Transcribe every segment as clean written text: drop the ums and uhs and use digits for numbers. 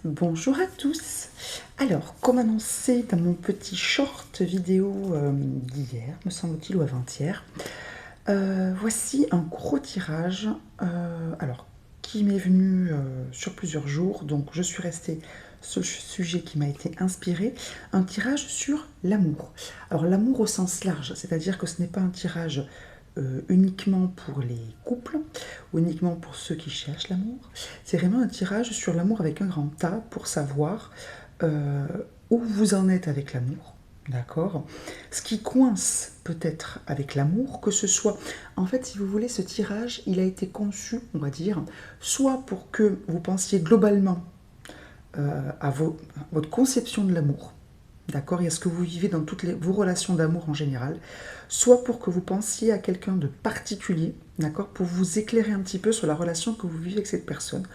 Bonjour à tous. Alors, comme annoncé dans mon petit short vidéo d'hier, me semble-t-il, ou avant-hier, voici un gros tirage, qui m'est venu sur plusieurs jours, donc je suis restée sur le sujet qui m'a été inspiré, un tirage sur l'amour. Alors l'amour au sens large, c'est-à-dire que ce n'est pas un tirage uniquement pour les couples, ou uniquement pour ceux qui cherchent l'amour, c'est vraiment un tirage sur l'amour avec un grand A pour savoir euh, où vous en êtes avec l'amour. D'accord. Ce qui coince peut-être avec l'amour, que ce soit... En fait, si vous voulez, ce tirage, il a été conçu, on va dire, soit pour que vous pensiez globalement à votre conception de l'amour, d'accord, et à ce que vous vivez dans toutes vos relations d'amour en général, soit pour que vous pensiez à quelqu'un de particulier, d'accord, pour vous éclairer un petit peu sur la relation que vous vivez avec cette personne,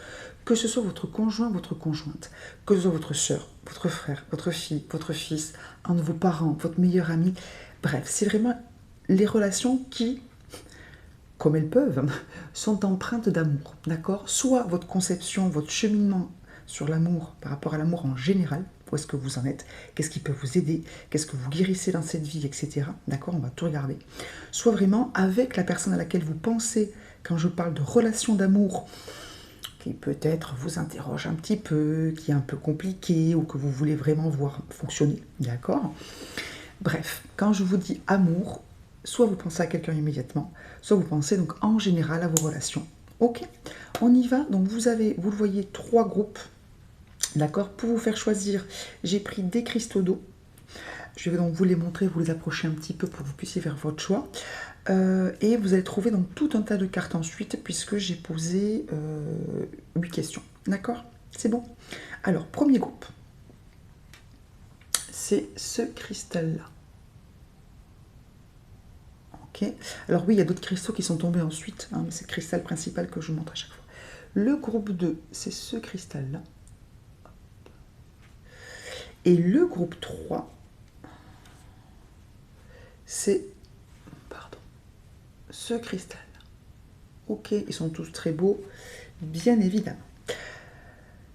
que ce soit votre conjoint, votre conjointe, que ce soit votre soeur, votre frère, votre fille, votre fils, un de vos parents, votre meilleur ami, bref, c'est vraiment les relations qui, comme elles peuvent, sont empreintes d'amour, d'accord, soit votre conception, votre cheminement sur l'amour par rapport à l'amour en général, où est-ce que vous en êtes, qu'est-ce qui peut vous aider, qu'est-ce que vous guérissez dans cette vie, etc. D'accord, on va tout regarder. Soit vraiment avec la personne à laquelle vous pensez quand je parle de relation d'amour, qui peut-être vous interroge un petit peu, qui est un peu compliqué ou que vous voulez vraiment voir fonctionner. D'accord. Bref, quand je vous dis amour, soit vous pensez à quelqu'un immédiatement, soit vous pensez donc en général à vos relations. Ok, on y va. Donc vous le voyez, 3 groupes. D'accord. Pour vous faire choisir, j'ai pris des cristaux d'eau. Je vais donc vous les montrer, vous les approcher un petit peu pour que vous puissiez faire votre choix. Et vous allez trouver donc tout un tas de cartes ensuite, puisque j'ai posé 8 questions. D'accord. C'est bon. Alors, premier groupe, c'est ce cristal-là. Ok. Alors oui, il y a d'autres cristaux qui sont tombés ensuite, hein, mais c'est le cristal principal que je vous montre à chaque fois. Le groupe 2, c'est ce cristal-là. Et le groupe 3, c'est ce cristal. Ok, ils sont tous très beaux, bien évidemment.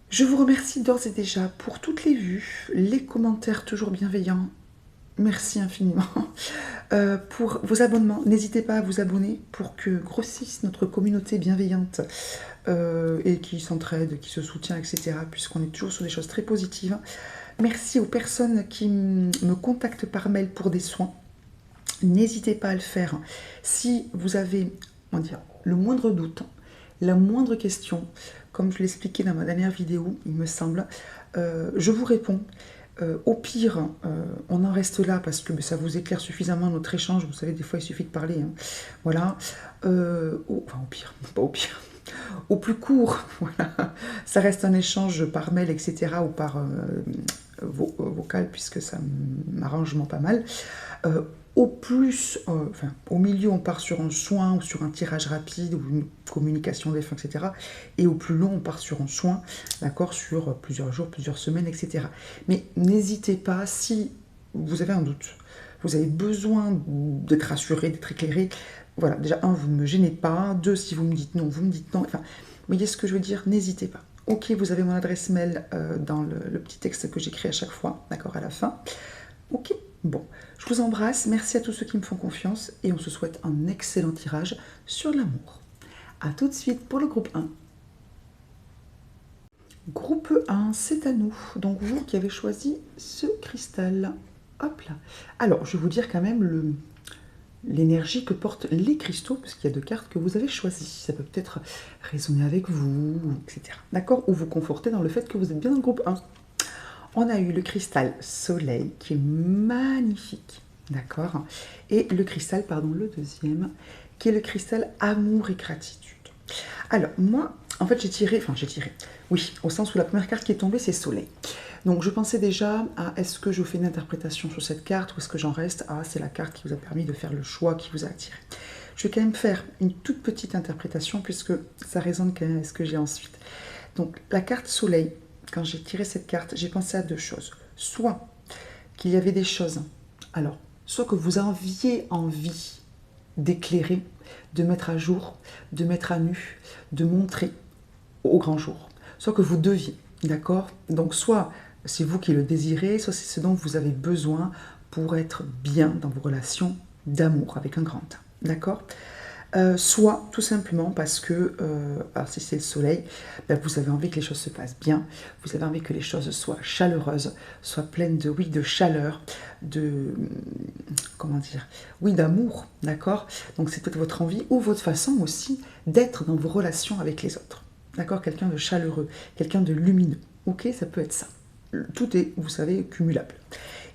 Je vous remercie d'ores et déjà pour toutes les vues, les commentaires toujours bienveillants. Merci infiniment. Pour vos abonnements, n'hésitez pas à vous abonner pour que grossisse notre communauté bienveillante et qui s'entraide, qui se soutient, etc. Puisqu'on est toujours sur des choses très positives. Merci aux personnes qui me contactent par mail pour des soins. N'hésitez pas à le faire. Si vous avez, le moindre doute, la moindre question, comme je l'expliquais dans ma dernière vidéo, il me semble, je vous réponds. Au pire, on en reste là parce que ça vous éclaire suffisamment notre échange. Vous savez, des fois, il suffit de parler. Hein. Voilà. Au pire, pas au pire. Au plus court, voilà. Ça reste un échange par mail, etc. ou par vocal, puisque ça m'arrange pas mal. Au milieu, on part sur un soin ou sur un tirage rapide ou une communication des fins, etc. Et au plus long, on part sur un soin, d'accord, sur plusieurs jours, plusieurs semaines, etc. Mais n'hésitez pas, si vous avez un doute, vous avez besoin d'être rassuré, d'être éclairé, voilà, déjà, 1, vous ne me gênez pas, 2, si vous me dites non, vous me dites non, enfin, vous voyez ce que je veux dire, n'hésitez pas. Ok, vous avez mon adresse mail dans le petit texte que j'écris à chaque fois, d'accord, à la fin. Ok, bon, je vous embrasse, merci à tous ceux qui me font confiance et on se souhaite un excellent tirage sur l'amour. A tout de suite pour le groupe 1. Groupe 1, c'est à nous. Donc vous qui avez choisi ce cristal. Hop là. Alors, je vais vous dire quand même l'énergie que portent les cristaux, parce qu'il y a 2 cartes que vous avez choisies. Ça peut peut-être résonner avec vous, etc. D'accord. Ou vous conforter dans le fait que vous êtes bien dans le groupe 1. On a eu le cristal soleil qui est magnifique, d'accord. Et le cristal, le deuxième, qui est le cristal amour et gratitude. Alors moi, en fait j'ai tiré, oui, au sens où la première carte qui est tombée c'est soleil. Donc je pensais déjà à est-ce que je fais une interprétation sur cette carte ou est-ce que j'en reste à c'est la carte qui vous a permis de faire le choix qui vous a attiré. Je vais quand même faire une toute petite interprétation puisque ça résonne quand même avec ce que j'ai ensuite. Donc la carte soleil, quand j'ai tiré cette carte, j'ai pensé à 2 choses. Soit qu'il y avait des choses, alors, soit que vous aviez envie d'éclairer, de mettre à jour, de mettre à nu, de montrer au grand jour. Soit que vous deviez. d'accord? Donc soit c'est vous qui le désirez, soit c'est ce dont vous avez besoin pour être bien dans vos relations d'amour avec un grand A, d'accord? Soit tout simplement parce que, alors si c'est le soleil, ben vous avez envie que les choses se passent bien, vous avez envie que les choses soient chaleureuses, soient pleines de, oui, de chaleur, de, comment dire, oui, d'amour, d'accord? Donc c'est peut-être votre envie ou votre façon aussi d'être dans vos relations avec les autres, d'accord? Quelqu'un de chaleureux, quelqu'un de lumineux, ok? Ça peut être ça. Tout est, vous savez, cumulable.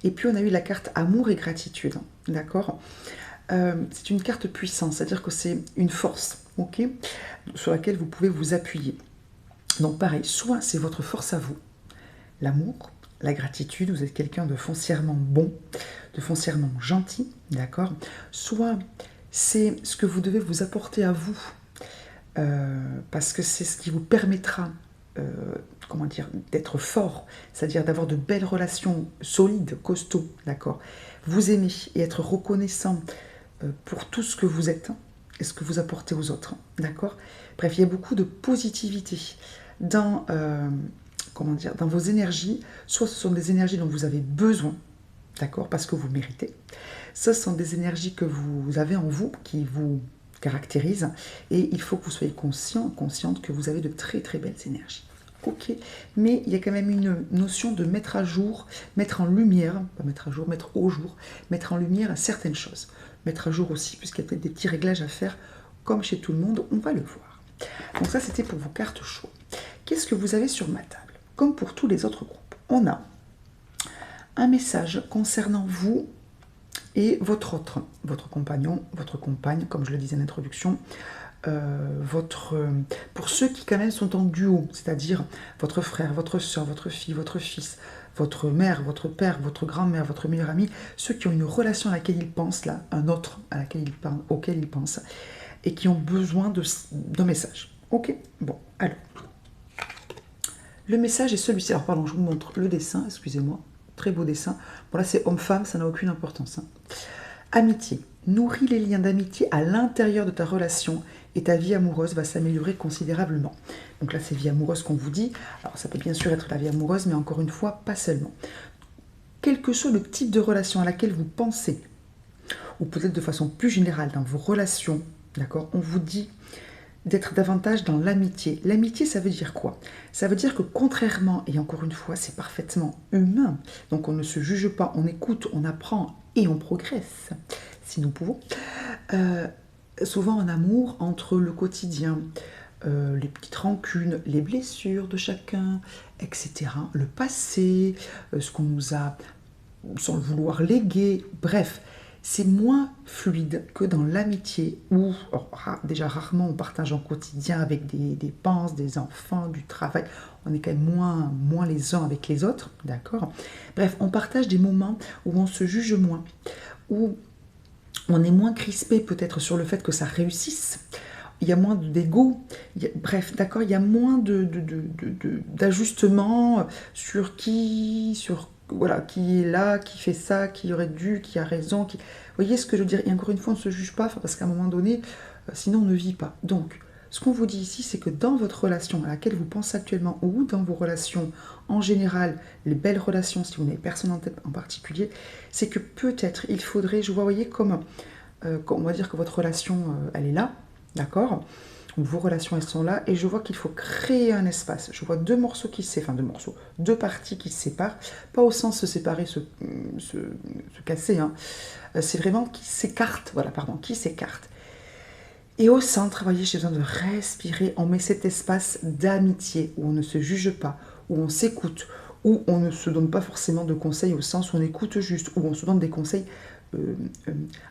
Et puis on a eu la carte amour et gratitude, d'accord? C'est une carte puissante, c'est-à-dire que c'est une force, ok, sur laquelle vous pouvez vous appuyer. Donc pareil, soit c'est votre force à vous, l'amour, la gratitude, vous êtes quelqu'un de foncièrement bon, de foncièrement gentil, d'accord? Soit c'est ce que vous devez vous apporter à vous, parce que c'est ce qui vous permettra, comment dire, d'être fort, c'est-à-dire d'avoir de belles relations solides, costauds, d'accord? Vous aimer et être reconnaissant pour tout ce que vous êtes et ce que vous apportez aux autres, d'accord? Bref, il y a beaucoup de positivité dans, comment dire, dans vos énergies. Soit ce sont des énergies dont vous avez besoin, d'accord, parce que vous méritez. Ce sont des énergies que vous avez en vous, qui vous caractérisent, et il faut que vous soyez conscient, consciente que vous avez de très très belles énergies. Ok, mais il y a quand même une notion de mettre à jour, mettre en lumière, pas mettre à jour, mettre au jour, mettre en lumière certaines choses. Mettre à jour aussi, puisqu'il y a peut-être des petits réglages à faire, comme chez tout le monde, on va le voir. Donc ça, c'était pour vos cartes choix. Qu'est-ce que vous avez sur ma table? Comme pour tous les autres groupes, on a un message concernant vous et votre compagnon, votre compagne, comme je le disais en introduction, pour ceux qui quand même sont en duo, c'est-à-dire votre frère, votre soeur, votre fille, votre fils, votre mère, votre père, votre grand-mère, votre meilleur ami, ceux qui ont une relation à laquelle ils pensent, là, un autre à laquelle auquel ils pensent, et qui ont besoin d'un message. Ok? Bon, alors. Le message est celui-ci. Alors, pardon, je vous montre le dessin, excusez-moi. Très beau dessin. Bon, là, c'est homme-femme, ça n'a aucune importance. Hein. Amitié. Nourris les liens d'amitié à l'intérieur de ta relation et ta vie amoureuse va s'améliorer considérablement. Donc là, c'est vie amoureuse qu'on vous dit. Alors, ça peut bien sûr être la vie amoureuse, mais encore une fois, pas seulement. Quel que soit le type de relation à laquelle vous pensez, ou peut-être de façon plus générale dans vos relations, d'accord, on vous dit d'être davantage dans l'amitié. L'amitié, ça veut dire quoi? Ça veut dire que contrairement, et encore une fois, c'est parfaitement humain, donc on ne se juge pas, on écoute, on apprend et on progresse, si nous pouvons. Souvent en amour, entre le quotidien, les petites rancunes, les blessures de chacun, etc., le passé, ce qu'on nous a, sans le vouloir, légué, bref, c'est moins fluide que dans l'amitié où, déjà rarement on partage en quotidien avec des dépenses, des enfants, du travail, on est quand même moins les uns avec les autres, d'accord? Bref, on partage des moments où on se juge moins, où on est moins crispé peut-être sur le fait que ça réussisse, il y a moins d'ego, bref, d'accord, il y a moins d'ajustements sur voilà, qui est là, qui fait ça, qui aurait dû, qui a raison. Vous voyez ce que je veux dire? Et encore une fois, on ne se juge pas, parce qu'à un moment donné, sinon on ne vit pas. Donc, ce qu'on vous dit ici, c'est que dans votre relation à laquelle vous pensez actuellement, ou dans vos relations en général, les belles relations, si vous n'avez personne en tête en particulier, c'est que peut-être il faudrait, je vois, vous voyez, comme on va dire que votre relation, elle est là, d'accord? Vos relations, elles sont là, et je vois qu'il faut créer un espace. Je vois deux parties qui se séparent, pas au sens se séparer, se casser, hein. C'est vraiment qui s'écartent, voilà, pardon, qui s'écartent. Et au centre, vous voyez, j'ai besoin de respirer, on met cet espace d'amitié, où on ne se juge pas, où on s'écoute, où on ne se donne pas forcément de conseils au sens où on écoute juste, où on se donne des conseils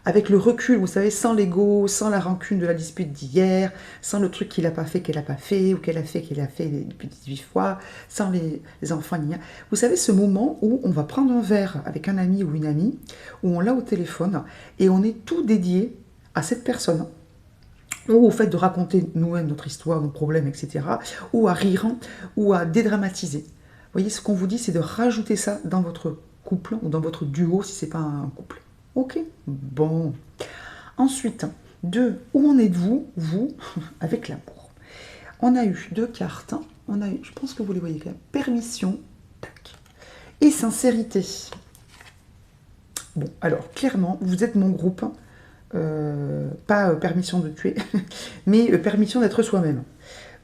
avec le recul, vous savez, sans l'ego, sans la rancune de la dispute d'hier, sans le truc qu'il n'a pas fait, qu'elle n'a pas fait, ou qu'elle a fait depuis 18 fois, sans les enfants, vous savez, ce moment où on va prendre un verre avec un ami ou une amie, où on l'a au téléphone, et on est tout dédié à cette personne, ou au fait de raconter nous-mêmes notre histoire, nos problèmes, etc., ou à rire, ou à dédramatiser. Vous voyez, ce qu'on vous dit, c'est de rajouter ça dans votre couple, ou dans votre duo, si ce n'est pas un couple. Ok, bon. Ensuite, où en êtes-vous, vous, avec l'amour? On a eu deux cartes. On a eu, je pense que vous les voyez quand même, permission, tac, et sincérité. Bon, alors, clairement, vous êtes mon groupe, pas permission de tuer, mais permission d'être soi-même.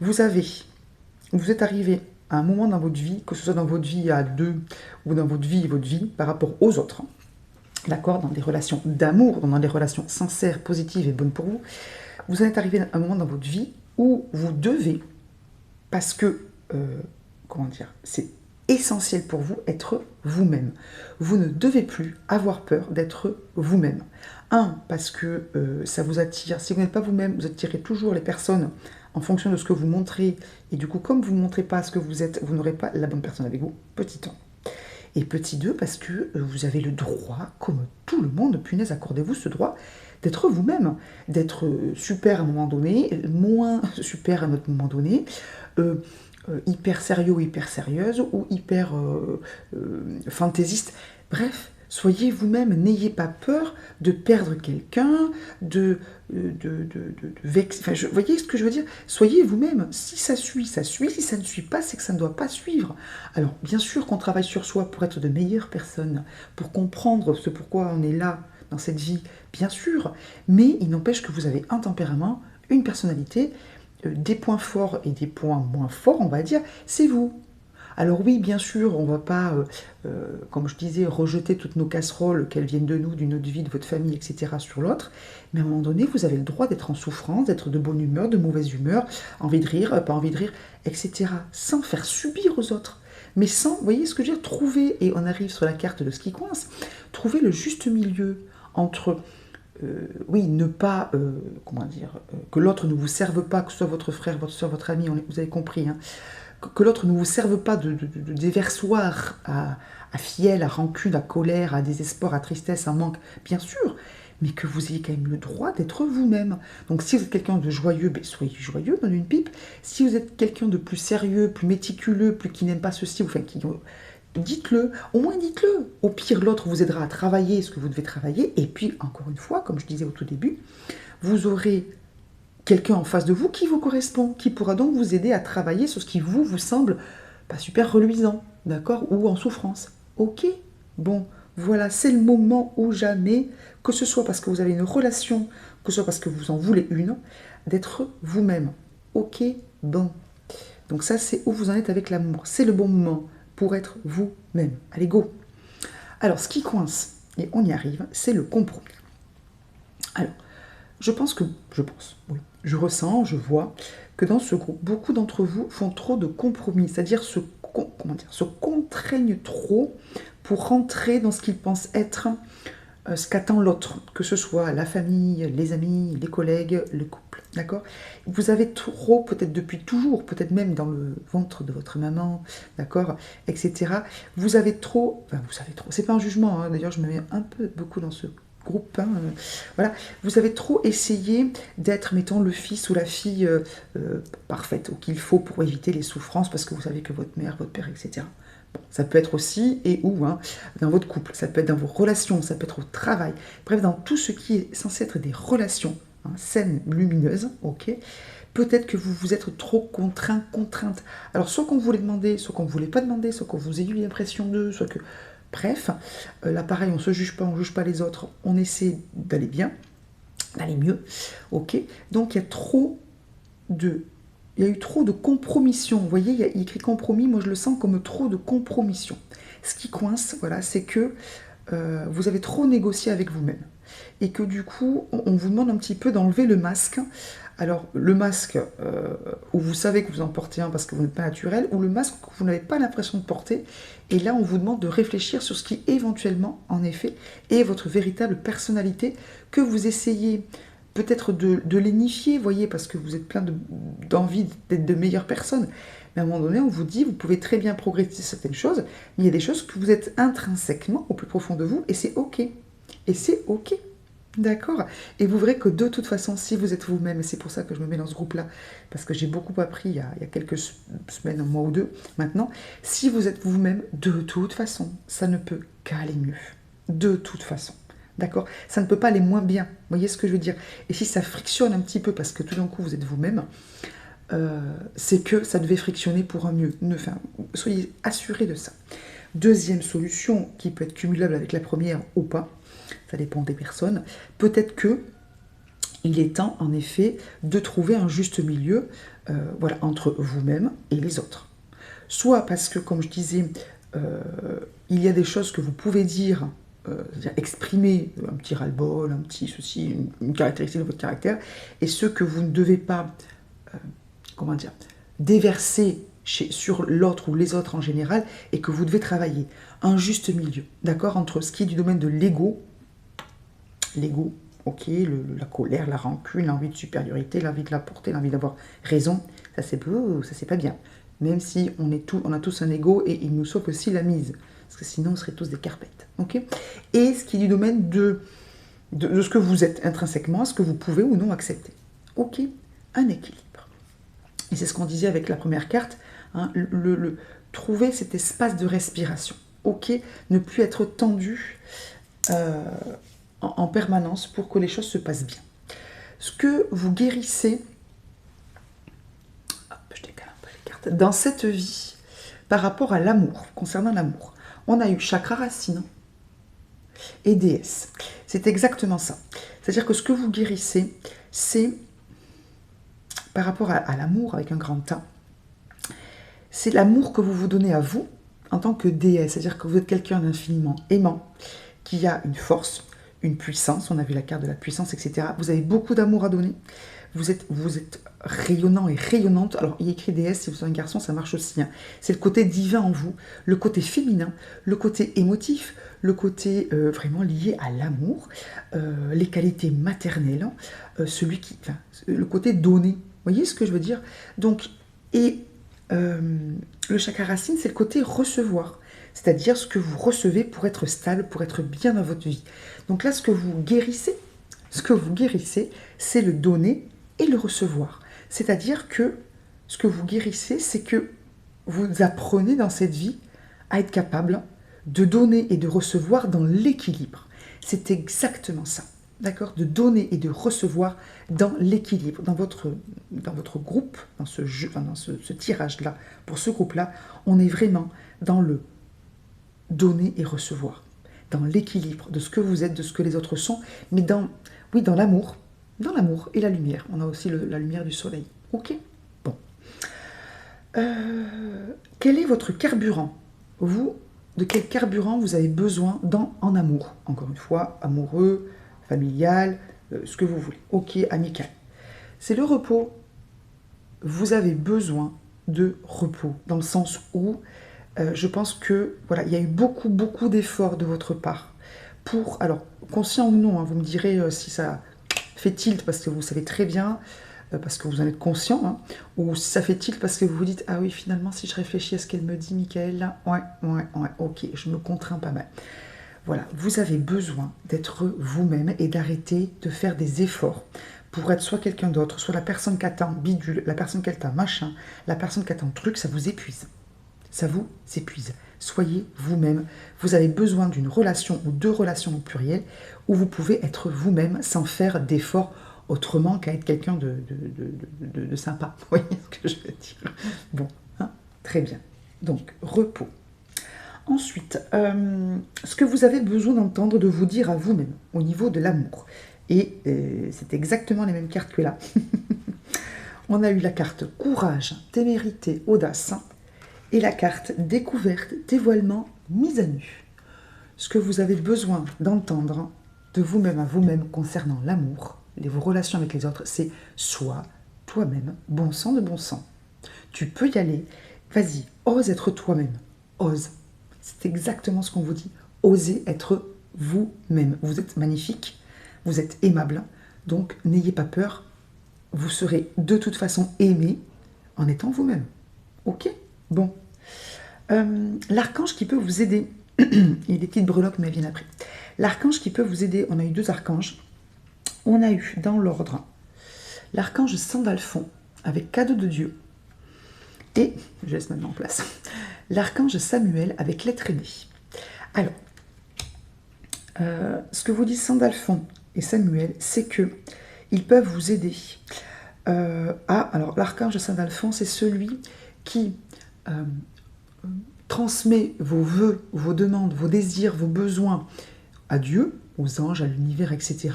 Vous êtes arrivé à un moment dans votre vie, que ce soit dans votre vie à deux, ou dans votre vie, par rapport aux autres, d'accord, dans des relations d'amour, dans des relations sincères, positives et bonnes pour vous, vous êtes arrivé à un moment dans votre vie où vous devez, parce que, comment dire, c'est essentiel pour vous, être vous-même. Vous ne devez plus avoir peur d'être vous-même. Parce que ça vous attire. Si vous n'êtes pas vous-même, vous attirez toujours les personnes en fonction de ce que vous montrez. Et du coup, comme vous ne montrez pas ce que vous êtes, vous n'aurez pas la bonne personne avec vous. Petit 1. Et petit 2, parce que vous avez le droit, comme tout le monde, punaise, accordez-vous ce droit, d'être vous-même, d'être super à un moment donné, moins super à un autre moment donné, hyper sérieux ou hyper sérieuse, ou hyper fantaisiste. Bref, soyez vous-même, n'ayez pas peur de perdre quelqu'un, de vexer. Enfin, vous voyez ce que je veux dire? Soyez vous-même. Si ça suit, ça suit. Si ça ne suit pas, c'est que ça ne doit pas suivre. Alors, bien sûr qu'on travaille sur soi pour être de meilleures personnes, pour comprendre ce pourquoi on est là dans cette vie, bien sûr. Mais il n'empêche que vous avez un tempérament, une personnalité, des points forts et des points moins forts, on va dire, c'est vous. Alors oui, bien sûr, on ne va pas, comme je disais, rejeter toutes nos casseroles, qu'elles viennent de nous, d'une autre vie, de votre famille, etc., sur l'autre. Mais à un moment donné, vous avez le droit d'être en souffrance, d'être de bonne humeur, de mauvaise humeur, envie de rire, pas envie de rire, etc., sans faire subir aux autres. Mais sans, vous voyez ce que je veux dire, trouver, et on arrive sur la carte de ce qui coince, trouver le juste milieu entre... oui, ne pas, comment dire, que l'autre ne vous serve pas, que ce soit votre frère, votre soeur, votre ami, vous avez compris, hein, que l'autre ne vous serve pas de déversoir à fiel, à rancune, à colère, à désespoir, à tristesse, à manque, bien sûr, mais que vous ayez quand même le droit d'être vous-même. Donc si vous êtes quelqu'un de joyeux, ben, soyez joyeux, donnez une pipe. Si vous êtes quelqu'un de plus sérieux, plus méticuleux, plus qui n'aime pas ceci, enfin qui... Dites-le, au moins dites-le. Au pire, l'autre vous aidera à travailler ce que vous devez travailler. Et puis, encore une fois, comme je disais au tout début, vous aurez quelqu'un en face de vous qui vous correspond, qui pourra donc vous aider à travailler sur ce qui vous semble pas super reluisant, d'accord, ou en souffrance. Ok, bon, voilà, c'est le moment ou jamais, que ce soit parce que vous avez une relation, que ce soit parce que vous en voulez une, d'être vous-même. Ok, bon. Donc ça, c'est où vous en êtes avec l'amour. C'est le bon moment pour être vous-même. Allez, go. Alors, ce qui coince, et on y arrive, c'est le compromis. Alors, oui, je ressens, je vois que dans ce groupe, beaucoup d'entre vous font trop de compromis, c'est-à-dire se contraignent trop pour rentrer dans ce qu'ils pensent être ce qu'attend l'autre, que ce soit la famille, les amis, les collègues, le couple, d'accord? Vous avez trop, peut-être depuis toujours, peut-être même dans le ventre de votre maman, d'accord, etc. Vous avez trop, c'est pas un jugement, hein, d'ailleurs je me mets un peu beaucoup dans ce groupe, hein, voilà, vous avez trop essayé d'être, mettons, le fils ou la fille parfaite, ou qu'il faut pour éviter les souffrances, parce que vous savez que votre mère, votre père, etc. Bon, ça peut être aussi, et où, hein, dans votre couple, ça peut être dans vos relations, ça peut être au travail, bref, dans tout ce qui est censé être des relations, hein, saines, lumineuses, ok. Peut-être que vous vous êtes trop contrainte. Alors, soit qu'on vous l'ait demandé, soit qu'on ne vous l'ait pas demandé, soit qu'on vous ait eu l'impression d'eux, soit que... Bref, là pareil, on ne se juge pas, on ne juge pas les autres, on essaie d'aller bien, d'aller mieux, ok. Donc, il y a eu trop de compromission. Vous voyez, il y a écrit compromis, moi je le sens comme trop de compromission. Ce qui coince, voilà, c'est que vous avez trop négocié avec vous-même. Et que du coup, on vous demande un petit peu d'enlever le masque. Alors, le masque où vous savez que vous en portez un parce que vous n'êtes pas naturel, ou le masque que vous n'avez pas l'impression de porter. Et là, on vous demande de réfléchir sur ce qui, éventuellement, en effet, est votre véritable personnalité, que vous essayez peut-être de lénifier, voyez, parce que vous êtes plein d'envie d'être de meilleures personnes. Mais à un moment donné, on vous dit, vous pouvez très bien progresser certaines choses, mais il y a des choses que vous êtes intrinsèquement au plus profond de vous, et c'est ok. Et c'est ok. D'accord? Et vous verrez que de toute façon, si vous êtes vous-même, et c'est pour ça que je me mets dans ce groupe-là, parce que j'ai beaucoup appris il y a quelques semaines, un mois ou deux maintenant, si vous êtes vous-même, de toute façon, ça ne peut qu'aller mieux. De toute façon. D'accord? Ça ne peut pas aller moins bien. Vous voyez ce que je veux dire? Et si ça frictionne un petit peu, parce que tout d'un coup, vous êtes vous-même, c'est que ça devait frictionner pour un mieux. Enfin, soyez assurés de ça. Deuxième solution, qui peut être cumulable avec la première ou pas, ça dépend des personnes, peut-être que il est temps, en effet, de trouver un juste milieu voilà, entre vous-même et les autres. Soit parce que, comme je disais, il y a des choses que vous pouvez dire, c'est-à-dire exprimer un petit ras-le-bol, un petit ceci, une caractéristique de votre caractère, et ce que vous ne devez pas, comment dire, déverser sur l'autre ou les autres en général, et que vous devez travailler. Un juste milieu, d'accord, entre ce qui est du domaine de l'ego, ok, la colère, la rancune, l'envie de supériorité, l'envie de la porter, l'envie d'avoir raison, ça c'est pas bien. Même si on a tous un ego et il nous sauve aussi la mise, parce que sinon on serait tous des carpettes, ok. Et ce qui est du domaine de ce que vous êtes intrinsèquement, ce que vous pouvez ou non accepter, ok, un équilibre. Et c'est ce qu'on disait avec la première carte, hein, trouver cet espace de respiration, ok, ne plus être tendu en permanence pour que les choses se passent bien. Ce que vous guérissez, je décale un peu les cartes, dans cette vie, par rapport à l'amour, concernant l'amour, on a eu chakra racine et déesse. C'est exactement ça. C'est-à-dire que ce que vous guérissez, c'est par rapport à l'amour avec un grand A, c'est l'amour que vous vous donnez à vous en tant que déesse. C'est-à-dire que vous êtes quelqu'un d'infiniment aimant, qui a une force, une puissance, on a vu la carte de la puissance, etc. Vous avez beaucoup d'amour à donner, vous êtes rayonnant et rayonnante. Alors il y a écrit déesse, si vous êtes un garçon, ça marche aussi. Hein. C'est le côté divin en vous, le côté féminin, le côté émotif, le côté vraiment lié à l'amour, les qualités maternelles, le côté donné. Vous voyez ce que je veux dire? Donc, et le chakra racine, c'est le côté recevoir. C'est-à-dire ce que vous recevez pour être stable, pour être bien dans votre vie. Donc là, ce que vous guérissez, c'est le donner et le recevoir. C'est-à-dire que ce que vous guérissez, c'est que vous apprenez dans cette vie à être capable de donner et de recevoir dans l'équilibre. C'est exactement ça, d'accord? De donner et de recevoir dans l'équilibre. Dans votre groupe, dans ce jeu, dans ce tirage-là, pour ce groupe-là, on est vraiment dans le donner et recevoir, dans l'équilibre de ce que vous êtes, de ce que les autres sont, mais dans l'amour et la lumière. On a aussi la lumière du soleil. Ok. Bon. Quel est votre carburant? Vous, de quel carburant vous avez besoin en amour? Encore une fois, amoureux, familial, ce que vous voulez. Ok, amical. C'est le repos. Vous avez besoin de repos, dans le sens où je pense que voilà, il y a eu beaucoup d'efforts de votre part pour, alors conscient ou non, hein, vous me direz si ça fait tilt parce que vous savez très bien, parce que vous en êtes conscient, hein, ou si ça fait tilt parce que vous vous dites ah oui finalement si je réfléchis à ce qu'elle me dit Michael, ouais, ok, je me contrains pas mal. Voilà, vous avez besoin d'être vous-même et d'arrêter de faire des efforts pour être soit quelqu'un d'autre, soit la personne qui attend bidule, la personne qui attend machin, la personne qui attend truc, ça vous épuise. Ça vous épuise. Soyez vous-même. Vous avez besoin d'une relation ou deux relations au pluriel où vous pouvez être vous-même sans faire d'efforts autrement qu'à être quelqu'un de sympa. Vous voyez ce que je veux dire? Bon, hein, très bien. Donc, repos. Ensuite, ce que vous avez besoin d'entendre, de vous dire à vous-même au niveau de l'amour. Et c'est exactement les mêmes cartes que là. On a eu la carte courage, témérité, audace. Et la carte découverte, dévoilement, mise à nu. Ce que vous avez besoin d'entendre de vous-même à vous-même concernant l'amour, vos relations avec les autres, c'est sois toi-même, bon sang de bon sang. Tu peux y aller, vas-y, ose être toi-même, ose. C'est exactement ce qu'on vous dit, osez être vous-même. Vous êtes magnifique, vous êtes aimable, donc n'ayez pas peur, vous serez de toute façon aimé en étant vous-même. Ok? Bon. L'archange qui peut vous aider, et des petites breloques mais viennent après. L'archange qui peut vous aider, on a eu deux archanges. On a eu dans l'ordre l'archange Sandalphon avec cadeau de Dieu. Et, je laisse maintenant en place, l'archange Samuel avec l'être aimé. Alors, ce que vous disent Sandalphon et Samuel, c'est que ils peuvent vous aider Alors l'archange Saint Alphonse, c'est celui qui transmet vos vœux, vos demandes, vos désirs, vos besoins à Dieu, aux anges, à l'univers, etc.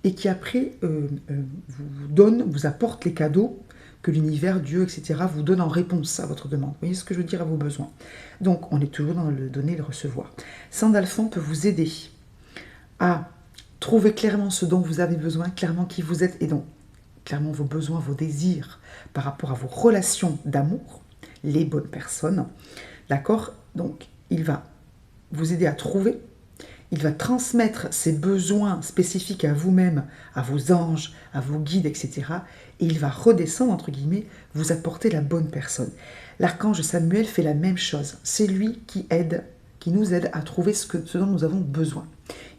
Et qui après vous donne, vous apporte les cadeaux que l'univers, Dieu, etc. vous donne en réponse à votre demande. Vous voyez ce que je veux dire, à vos besoins. Donc on est toujours dans le donner et le recevoir. Saint Alphonse peut vous aider à trouver clairement ce dont vous avez besoin, clairement qui vous êtes, et donc clairement vos besoins, vos désirs par rapport à vos relations d'amour, les bonnes personnes. D'accord? Donc, il va vous aider à trouver, il va transmettre ses besoins spécifiques à vous-même, à vos anges, à vos guides, etc. Et il va redescendre, entre guillemets, vous apporter la bonne personne. L'archange Samuel fait la même chose. C'est lui qui nous aide à trouver ce dont nous avons besoin.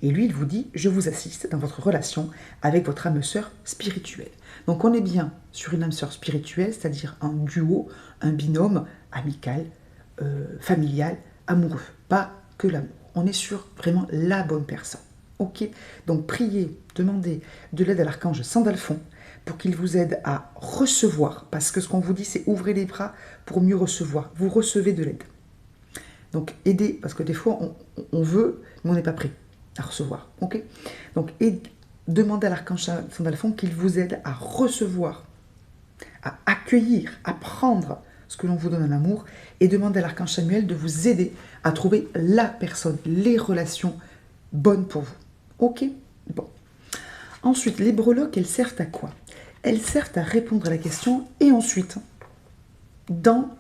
Et lui, il vous dit, je vous assiste dans votre relation avec votre âme sœur spirituelle. Donc on est bien sur une âme sœur spirituelle, c'est-à-dire un duo, un binôme amical, familial, amoureux, pas que l'amour. On est sur vraiment la bonne personne. Ok? Donc priez, demandez de l'aide à l'archange Sandalphon pour qu'il vous aide à recevoir, parce que ce qu'on vous dit, c'est ouvrez les bras pour mieux recevoir. Vous recevez de l'aide. Donc aidez, parce que des fois, on veut, mais on n'est pas prêt à recevoir. Ok? Donc demandez à l'archange Sandalphon qu'il vous aide à recevoir, à accueillir, à prendre ce que l'on vous donne en amour, et demandez à l'archange Samuel de vous aider à trouver la personne, les relations bonnes pour vous. Ok? Bon. Ensuite, les breloques, elles servent à quoi? Elles servent à répondre à la question, et ensuite, dans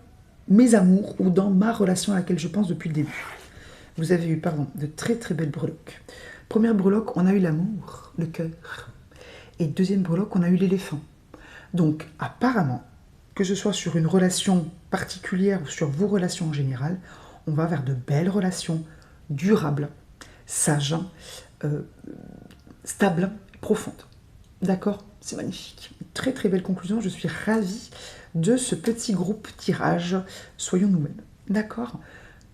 mes amours ou dans ma relation à laquelle je pense depuis le début. Vous avez eu, de très très belles breloques. Première breloque, on a eu l'amour, le cœur. Et deuxième breloque, on a eu l'éléphant. Donc, apparemment, que ce soit sur une relation particulière ou sur vos relations en général, on va vers de belles relations, durables, sages, stables, profondes. D'accord? C'est magnifique. Très très belle conclusion. Je suis ravie de ce petit groupe tirage. Soyons nous-mêmes. D'accord?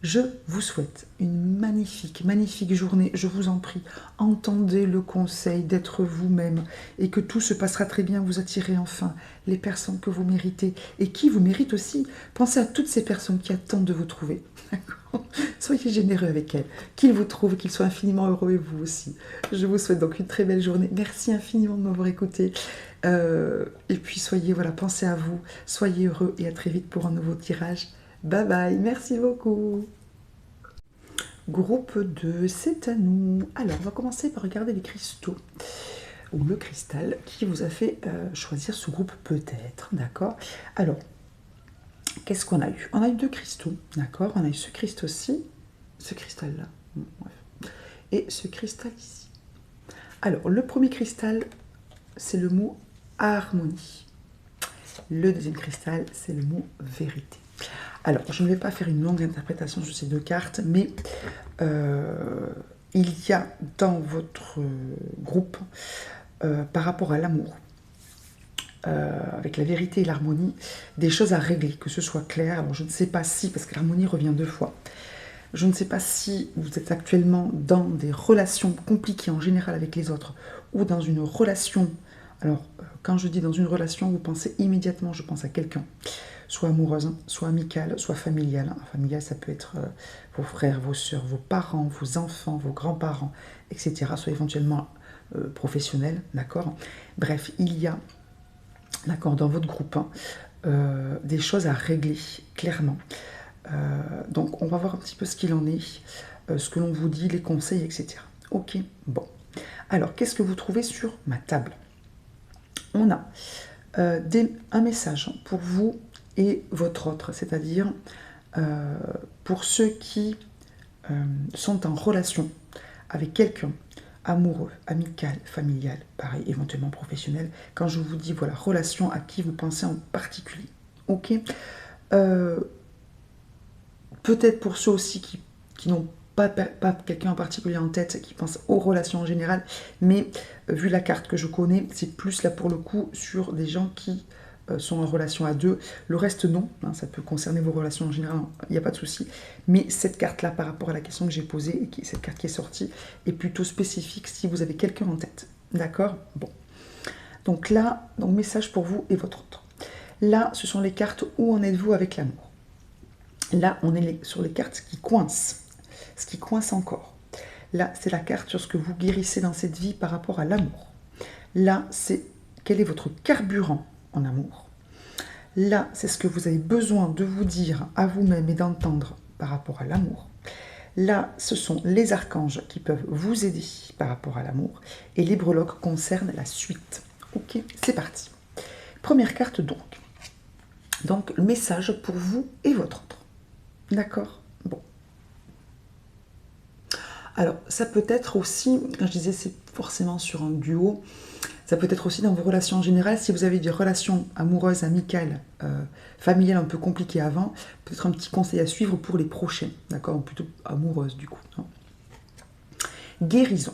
Je vous souhaite une magnifique, magnifique journée. Je vous en prie, entendez le conseil d'être vous-même et que tout se passera très bien. Vous attirez enfin les personnes que vous méritez et qui vous méritent aussi. Pensez à toutes ces personnes qui attendent de vous trouver. Soyez généreux avec elles, qu'ils vous trouvent, qu'ils soient infiniment heureux et vous aussi. Je vous souhaite donc une très belle journée. Merci infiniment de m'avoir écouté. Et puis pensez à vous, soyez heureux et à très vite pour un nouveau tirage. Bye bye, merci beaucoup. Groupe 2, c'est à nous. Alors, on va commencer par regarder les cristaux, ou le cristal, qui vous a fait choisir ce groupe peut-être, d'accord? Alors, qu'est-ce qu'on a eu? On a eu deux cristaux, d'accord? On a eu ce cristal-ci, ce cristal-là, bref, et ce cristal ici. Alors, le premier cristal, c'est le mot harmonie. Le deuxième cristal, c'est le mot vérité. Alors, je ne vais pas faire une longue interprétation sur ces deux cartes, mais il y a dans votre groupe, par rapport à l'amour, avec la vérité et l'harmonie, des choses à régler, que ce soit clair. Alors, je ne sais pas si, parce que l'harmonie revient deux fois, je ne sais pas si vous êtes actuellement dans des relations compliquées en général avec les autres, ou dans une relation. Alors, quand je dis dans une relation, vous pensez immédiatement, je pense à quelqu'un, soit amoureuse, soit amicale, soit familiale. Familiale, ça peut être vos frères, vos sœurs, vos parents, vos enfants, vos grands-parents, etc. Soit éventuellement professionnel, d'accord? Bref, il y a, d'accord, dans votre groupe, des choses à régler, clairement. Donc, on va voir un petit peu ce qu'il en est, ce que l'on vous dit, les conseils, etc. Ok, bon. Alors, qu'est-ce que vous trouvez sur ma table? On a un message pour vous et votre autre, c'est-à-dire pour ceux qui sont en relation avec quelqu'un, amoureux, amical, familial, pareil, éventuellement professionnel. Quand je vous dis, voilà, relation, à qui vous pensez en particulier. Ok, peut-être pour ceux aussi qui n'ont pas quelqu'un en particulier en tête, qui pensent aux relations en général, mais vu la carte que je connais, c'est plus là pour le coup sur des gens qui sont en relation à deux. Le reste, non, hein, ça peut concerner vos relations en général, il n'y a pas de souci. Mais cette carte-là, par rapport à la question que j'ai posée, et cette carte qui est sortie, est plutôt spécifique si vous avez quelqu'un en tête. D'accord? Bon. Donc là, donc message pour vous et votre autre. Là, ce sont les cartes où en êtes-vous avec l'amour. Là, on est sur les cartes qui coincent, ce qui coince encore. Là, c'est la carte sur ce que vous guérissez dans cette vie par rapport à l'amour. Là, c'est quel est votre carburant en amour. Là, c'est ce que vous avez besoin de vous dire à vous-même et d'entendre par rapport à l'amour. Là, ce sont les archanges qui peuvent vous aider par rapport à l'amour. Et les breloques concernent la suite. Ok, c'est parti. Première carte donc. Donc, le message pour vous et votre autre. D'accord? Bon. Alors, ça peut être aussi, quand je disais c'est forcément sur un duo, ça peut être aussi dans vos relations en général. Si vous avez des relations amoureuses, amicales, familiales un peu compliquées avant, peut-être un petit conseil à suivre pour les prochaines, d'accord? Plutôt amoureuses du coup. Hein. Guérison.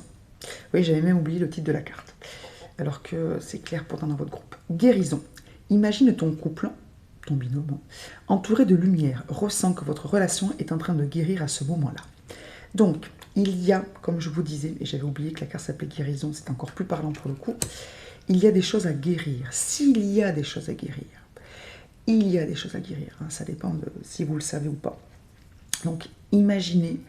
Oui, j'avais même oublié le titre de la carte, alors que c'est clair pourtant dans votre groupe. Guérison. Imagine ton couple, ton binôme, entouré de lumière, ressent que votre relation est en train de guérir à ce moment-là. Donc, il y a, comme je vous disais, et j'avais oublié que la carte s'appelait guérison, c'est encore plus parlant pour le coup, il y a des choses à guérir. S'il y a des choses à guérir, il y a des choses à guérir. Hein, ça dépend de si vous le savez ou pas. Donc, imaginez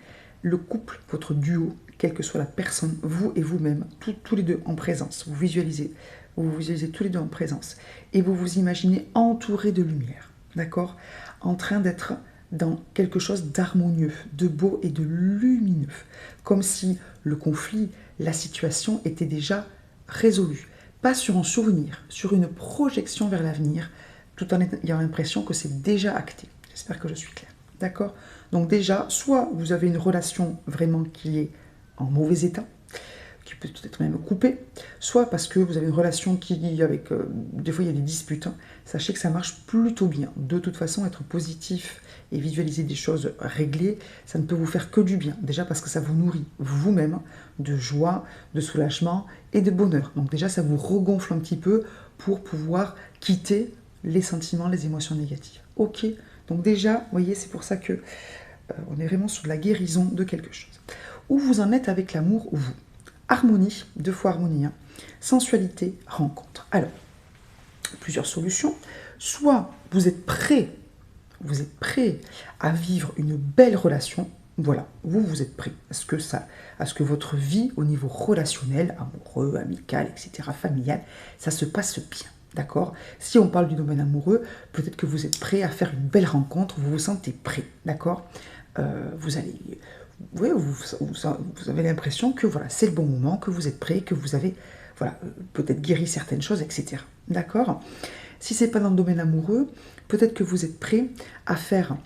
le couple, votre duo, quelle que soit la personne, vous et vous-même, tous les deux en présence. Vous visualisez tous les deux en présence. Et vous vous imaginez entouré de lumière, d'accord? En train d'être dans quelque chose d'harmonieux, de beau et de lumineux. Comme si le conflit, la situation était déjà résolue. Pas sur un souvenir, sur une projection vers l'avenir, tout en ayant l'impression que c'est déjà acté. J'espère que je suis claire. D'accord? Donc déjà, soit vous avez une relation vraiment qui est en mauvais état, qui peut peut-être même coupée, soit parce que vous avez une relation qui, avec, des fois il y a des disputes, hein. Sachez que ça marche plutôt bien. De toute façon, être positif et visualiser des choses réglées, ça ne peut vous faire que du bien. Déjà parce que ça vous nourrit vous-même de joie, de soulagement et de bonheur. Donc déjà, ça vous regonfle un petit peu pour pouvoir quitter les sentiments, les émotions négatives. Ok, donc déjà, vous voyez, c'est pour ça que on est vraiment sur la guérison de quelque chose. Où vous en êtes avec l'amour, vous. Harmonie, 2 fois harmonie, hein. Sensualité, rencontre. Alors, plusieurs solutions. Soit vous êtes prêt à vivre une belle relation. Voilà, vous êtes prêt à ce que votre vie au niveau relationnel, amoureux, amical, etc., familial, ça se passe bien. D'accord? Si on parle du domaine amoureux, peut-être que vous êtes prêt à faire une belle rencontre, vous vous sentez prêt. D'accord? Vous allez. Oui, vous avez l'impression que voilà, c'est le bon moment, que vous êtes prêt, que vous avez voilà, peut-être guéri certaines choses, etc. D'accord? Si ce n'est pas dans le domaine amoureux, peut-être que vous êtes prêt à faire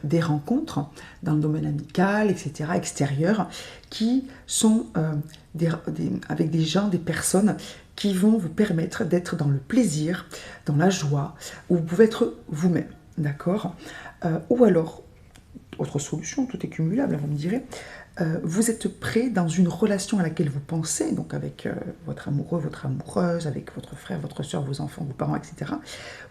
des rencontres dans le domaine amical, etc., extérieur, qui sont avec des gens, des personnes qui vont vous permettre d'être dans le plaisir, dans la joie, où vous pouvez être vous-même. D'accord? Ou alors, autre solution, tout est cumulable, vous me direz, vous êtes prêt dans une relation à laquelle vous pensez, donc avec votre amoureux, votre amoureuse, avec votre frère, votre soeur, vos enfants, vos parents, etc.,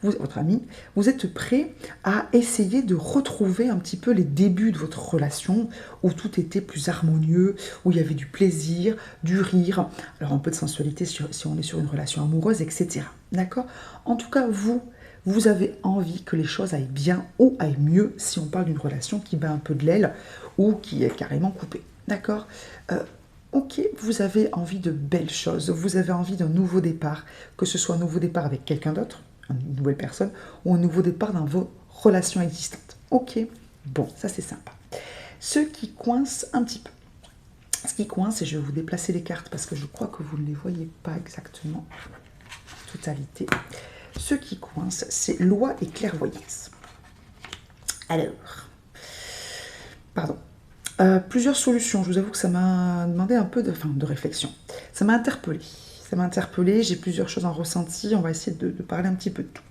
votre ami, vous êtes prêt à essayer de retrouver un petit peu les débuts de votre relation, où tout était plus harmonieux, où il y avait du plaisir, du rire, alors un peu de sensualité si on est sur une relation amoureuse, etc. D'accord? En tout cas, vous avez envie que les choses aillent bien ou aillent mieux si on parle d'une relation qui bat un peu de l'aile ou qui est carrément coupée. D'accord? Ok, vous avez envie de belles choses, vous avez envie d'un nouveau départ, que ce soit un nouveau départ avec quelqu'un d'autre, une nouvelle personne, ou un nouveau départ dans vos relations existantes. Ok, bon, ça c'est sympa. Ce qui coince un petit peu. Ce qui coince, et je vais vous déplacer les cartes parce que je crois que vous ne les voyez pas exactement en totalité. Ce qui coince, c'est loi et clairvoyance. Alors, pardon. Plusieurs solutions. Je vous avoue que ça m'a demandé un peu de réflexion. Ça m'a interpellée. J'ai plusieurs choses en ressenti. On va essayer de parler un petit peu de tout.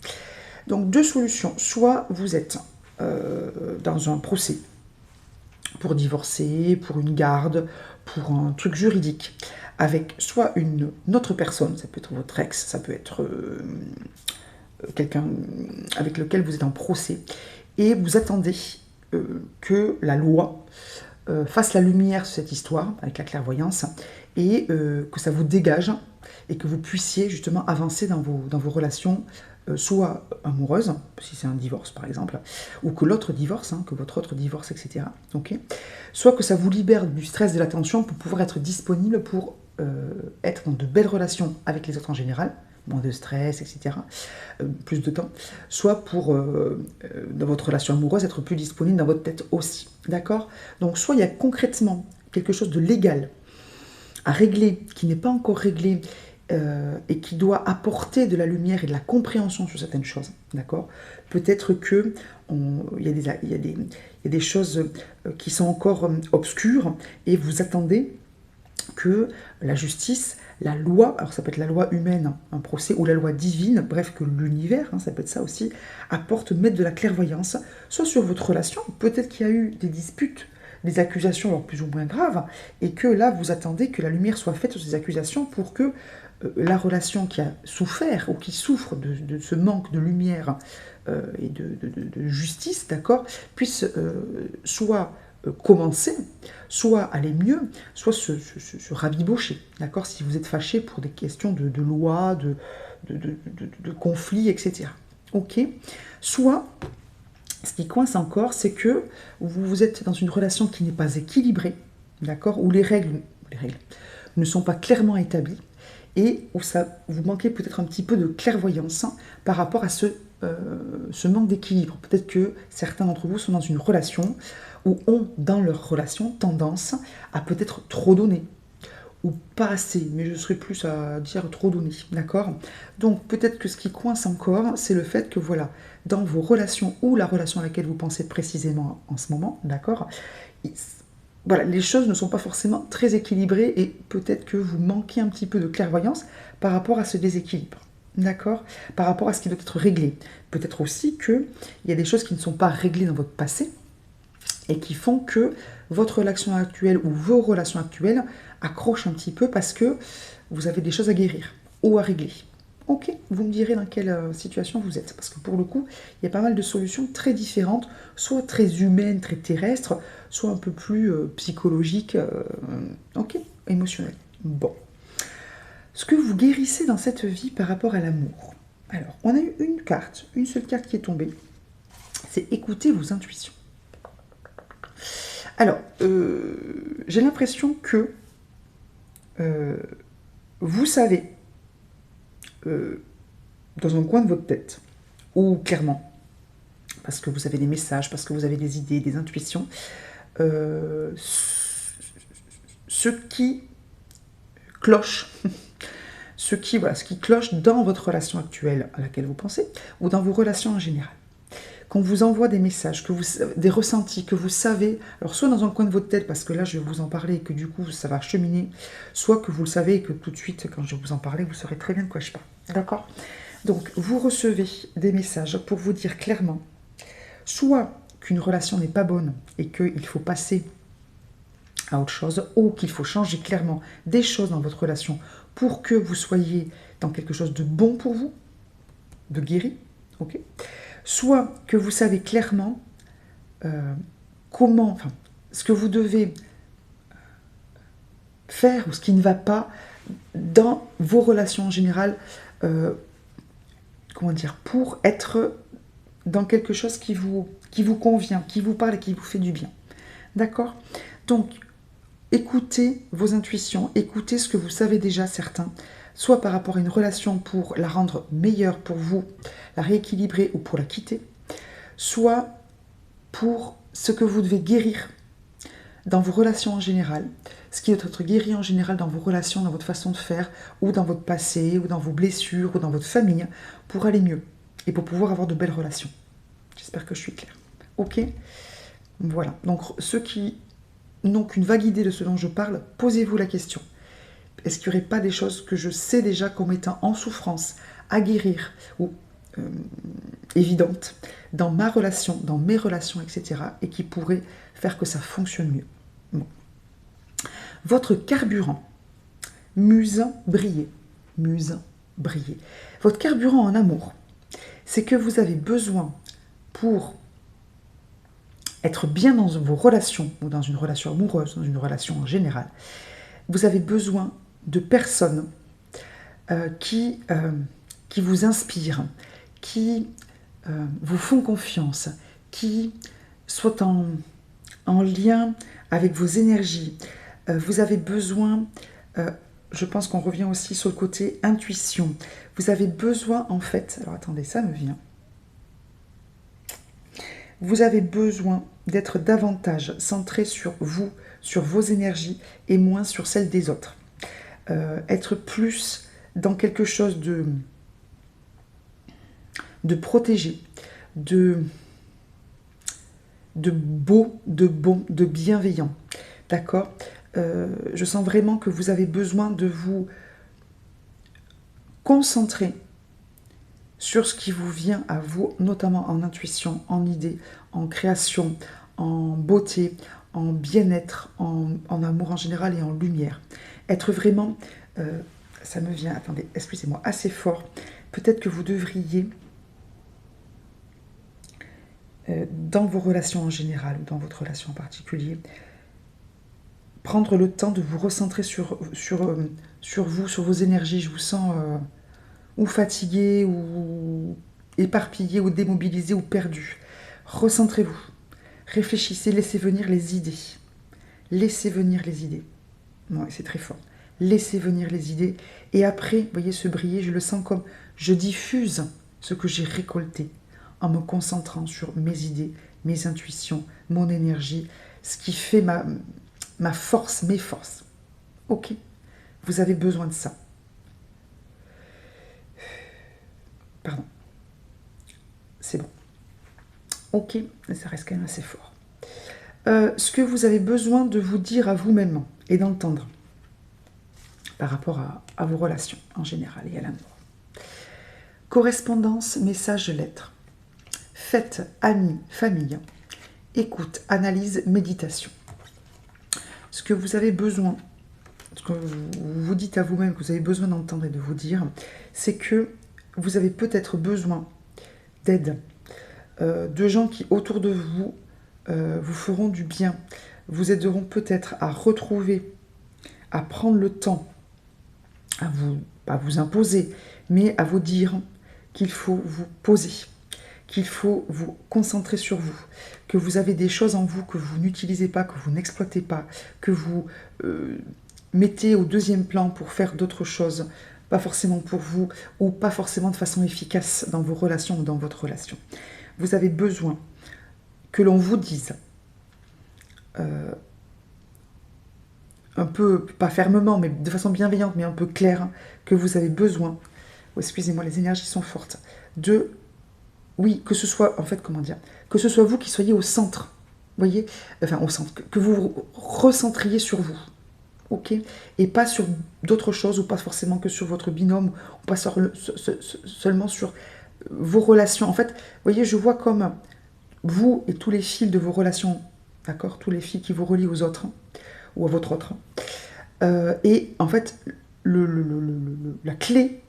Donc, 2 solutions. Soit vous êtes dans un procès pour divorcer, pour une garde, pour un truc juridique, avec soit une autre personne, ça peut être votre ex, ça peut être quelqu'un avec lequel vous êtes en procès, et vous attendez que la loi fasse la lumière sur cette histoire, avec la clairvoyance, et que ça vous dégage et que vous puissiez justement avancer dans vos relations, soit amoureuses, si c'est un divorce par exemple, ou que l'autre divorce, hein, que votre autre divorce, etc. Okay, soit que ça vous libère du stress, de la tension pour pouvoir être disponible pour être dans de belles relations avec les autres en général, moins de stress, etc., plus de temps, soit pour, dans votre relation amoureuse, être plus disponible dans votre tête aussi, d'accord? Donc soit il y a concrètement quelque chose de légal à régler, qui n'est pas encore réglé, et qui doit apporter de la lumière et de la compréhension sur certaines choses, d'accord? Peut-être que il y a des choses qui sont encore obscures et vous attendez que la justice, la loi, alors ça peut être la loi humaine, un procès, ou la loi divine, bref, que l'univers, hein, ça peut être ça aussi, apporte, mette de la clairvoyance, soit sur votre relation, peut-être qu'il y a eu des disputes, des accusations alors plus ou moins graves, et que là, vous attendez que la lumière soit faite sur ces accusations pour que la relation qui a souffert ou qui souffre de ce manque de lumière et de justice, d'accord, puisse soit commencer, soit aller mieux, soit se rabibocher, d'accord, si vous êtes fâché pour des questions de loi, de conflits, etc. Ok. Soit, ce qui coince encore, c'est que vous êtes dans une relation qui n'est pas équilibrée, d'accord, où les règles ne sont pas clairement établies, et où vous manquez peut-être un petit peu de clairvoyance, hein, par rapport à ce manque d'équilibre. Peut-être que certains d'entre vous sont dans une relation ou ont dans leur relation tendance à peut-être trop donner, ou pas assez, mais je serais plus à dire trop donner, d'accord? Donc peut-être que ce qui coince encore, c'est le fait que voilà, dans vos relations ou la relation à laquelle vous pensez précisément en ce moment, d'accord, voilà, les choses ne sont pas forcément très équilibrées et peut-être que vous manquez un petit peu de clairvoyance par rapport à ce déséquilibre. D'accord? Par rapport à ce qui doit être réglé. Peut-être aussi qu'il y a des choses qui ne sont pas réglées dans votre passé et qui font que votre relation actuelle ou vos relations actuelles accrochent un petit peu parce que vous avez des choses à guérir ou à régler. Ok, vous me direz dans quelle situation vous êtes. Parce que pour le coup, il y a pas mal de solutions très différentes, soit très humaines, très terrestres, soit un peu plus psychologiques, ok, émotionnelles. Bon. Ce que vous guérissez dans cette vie par rapport à l'amour. Alors, on a eu une seule carte qui est tombée. C'est écouter vos intuitions. Alors, j'ai l'impression que vous savez, dans un coin de votre tête, ou clairement, parce que vous avez des messages, parce que vous avez des idées, des intuitions, ce qui cloche, ce qui cloche dans votre relation actuelle à laquelle vous pensez, ou dans vos relations en général. Qu'on vous envoie des messages, des ressentis, que vous savez, alors soit dans un coin de votre tête, parce que là je vais vous en parler et que du coup ça va cheminer, soit que vous le savez et que tout de suite, quand je vais vous en parler, vous saurez très bien de quoi je parle. D'accord? Donc vous recevez des messages pour vous dire clairement, soit qu'une relation n'est pas bonne et qu'il faut passer à autre chose, ou qu'il faut changer clairement des choses dans votre relation pour que vous soyez dans quelque chose de bon pour vous, de guéri, ok? Soit que vous savez clairement ce que vous devez faire ou ce qui ne va pas dans vos relations en général, pour être dans quelque chose qui vous convient, qui vous parle et qui vous fait du bien. D'accord? Donc, écoutez vos intuitions, écoutez ce que vous savez déjà certains, soit par rapport à une relation pour la rendre meilleure pour vous, la rééquilibrer ou pour la quitter, soit pour ce que vous devez guérir dans vos relations en général, ce qui doit être guéri en général dans vos relations, dans votre façon de faire, ou dans votre passé, ou dans vos blessures, ou dans votre famille, pour aller mieux et pour pouvoir avoir de belles relations. J'espère que je suis claire. Ok? Voilà. Donc ceux qui n'ont qu'une vague idée de ce dont je parle, posez-vous la question. Est-ce qu'il n'y aurait pas des choses que je sais déjà comme étant en souffrance, à guérir, ou évidentes, dans ma relation, dans mes relations, etc., et qui pourraient faire que ça fonctionne mieux. Bon. Votre carburant, muse, briller. Muse, briller. Votre carburant en amour, c'est que vous avez besoin pour être bien dans vos relations, ou dans une relation amoureuse, dans une relation en général, vous avez besoin de personnes qui vous inspirent, qui vous font confiance, qui soient en lien avec vos énergies. Vous avez besoin, je pense qu'on revient aussi sur le côté intuition. Vous avez besoin en fait, alors attendez, ça me vient. Vous avez besoin d'être davantage centré sur vous, sur vos énergies et moins sur celles des autres. Être plus dans quelque chose de protégé, de beau, de bon, de bienveillant. D'accord? Je sens vraiment que vous avez besoin de vous concentrer sur ce qui vous vient à vous, notamment en intuition, en idée, en création, en beauté, en bien-être, en amour en général et en lumière. Être vraiment, ça me vient, attendez, excusez-moi, assez fort. Peut-être que vous devriez, dans vos relations en général, ou dans votre relation en particulier, prendre le temps de vous recentrer sur vous, sur vos énergies. Je vous sens ou fatigué, ou éparpillé, ou démobilisé, ou perdu. Recentrez-vous. Réfléchissez, laissez venir les idées. Laissez venir les idées. Non, c'est très fort. Laissez venir les idées. Et après, vous voyez ce briller, je le sens comme je diffuse ce que j'ai récolté en me concentrant sur mes idées, mes intuitions, mon énergie, ce qui fait ma force, mes forces. Ok? Vous avez besoin de ça. Pardon. C'est bon. Ok, ça reste quand même assez fort. Ce que vous avez besoin de vous dire à vous-même et d'entendre par rapport à vos relations en général et à l'amour. Correspondance, message, lettre. Fête, amis, famille. Écoute, analyse, méditation. Ce que vous avez besoin, ce que vous vous dites à vous-même, que vous avez besoin d'entendre et de vous dire, c'est que vous avez peut-être besoin d'aide, de gens qui, autour de vous, vous feront du bien, vous aideront peut-être à retrouver, à prendre le temps, à vous imposer, mais à vous dire qu'il faut vous poser, qu'il faut vous concentrer sur vous, que vous avez des choses en vous que vous n'utilisez pas, que vous n'exploitez pas, que vous mettez au deuxième plan pour faire d'autres choses, pas forcément pour vous, ou pas forcément de façon efficace dans vos relations ou dans votre relation. Vous avez besoin que l'on vous dise, un peu, pas fermement, mais de façon bienveillante, mais un peu claire, que vous avez besoin, excusez-moi, les énergies sont fortes, oui, que ce soit, en fait, comment dire, que ce soit vous qui soyez au centre, voyez, enfin au centre, que vous recentriez sur vous, ok, et pas sur d'autres choses, ou pas forcément que sur votre binôme, ou pas seulement sur vos relations. En fait, vous voyez, je vois comme vous et tous les fils de vos relations, d'accord, tous les fils qui vous relient aux autres, ou à votre autre. Et en fait, la clé,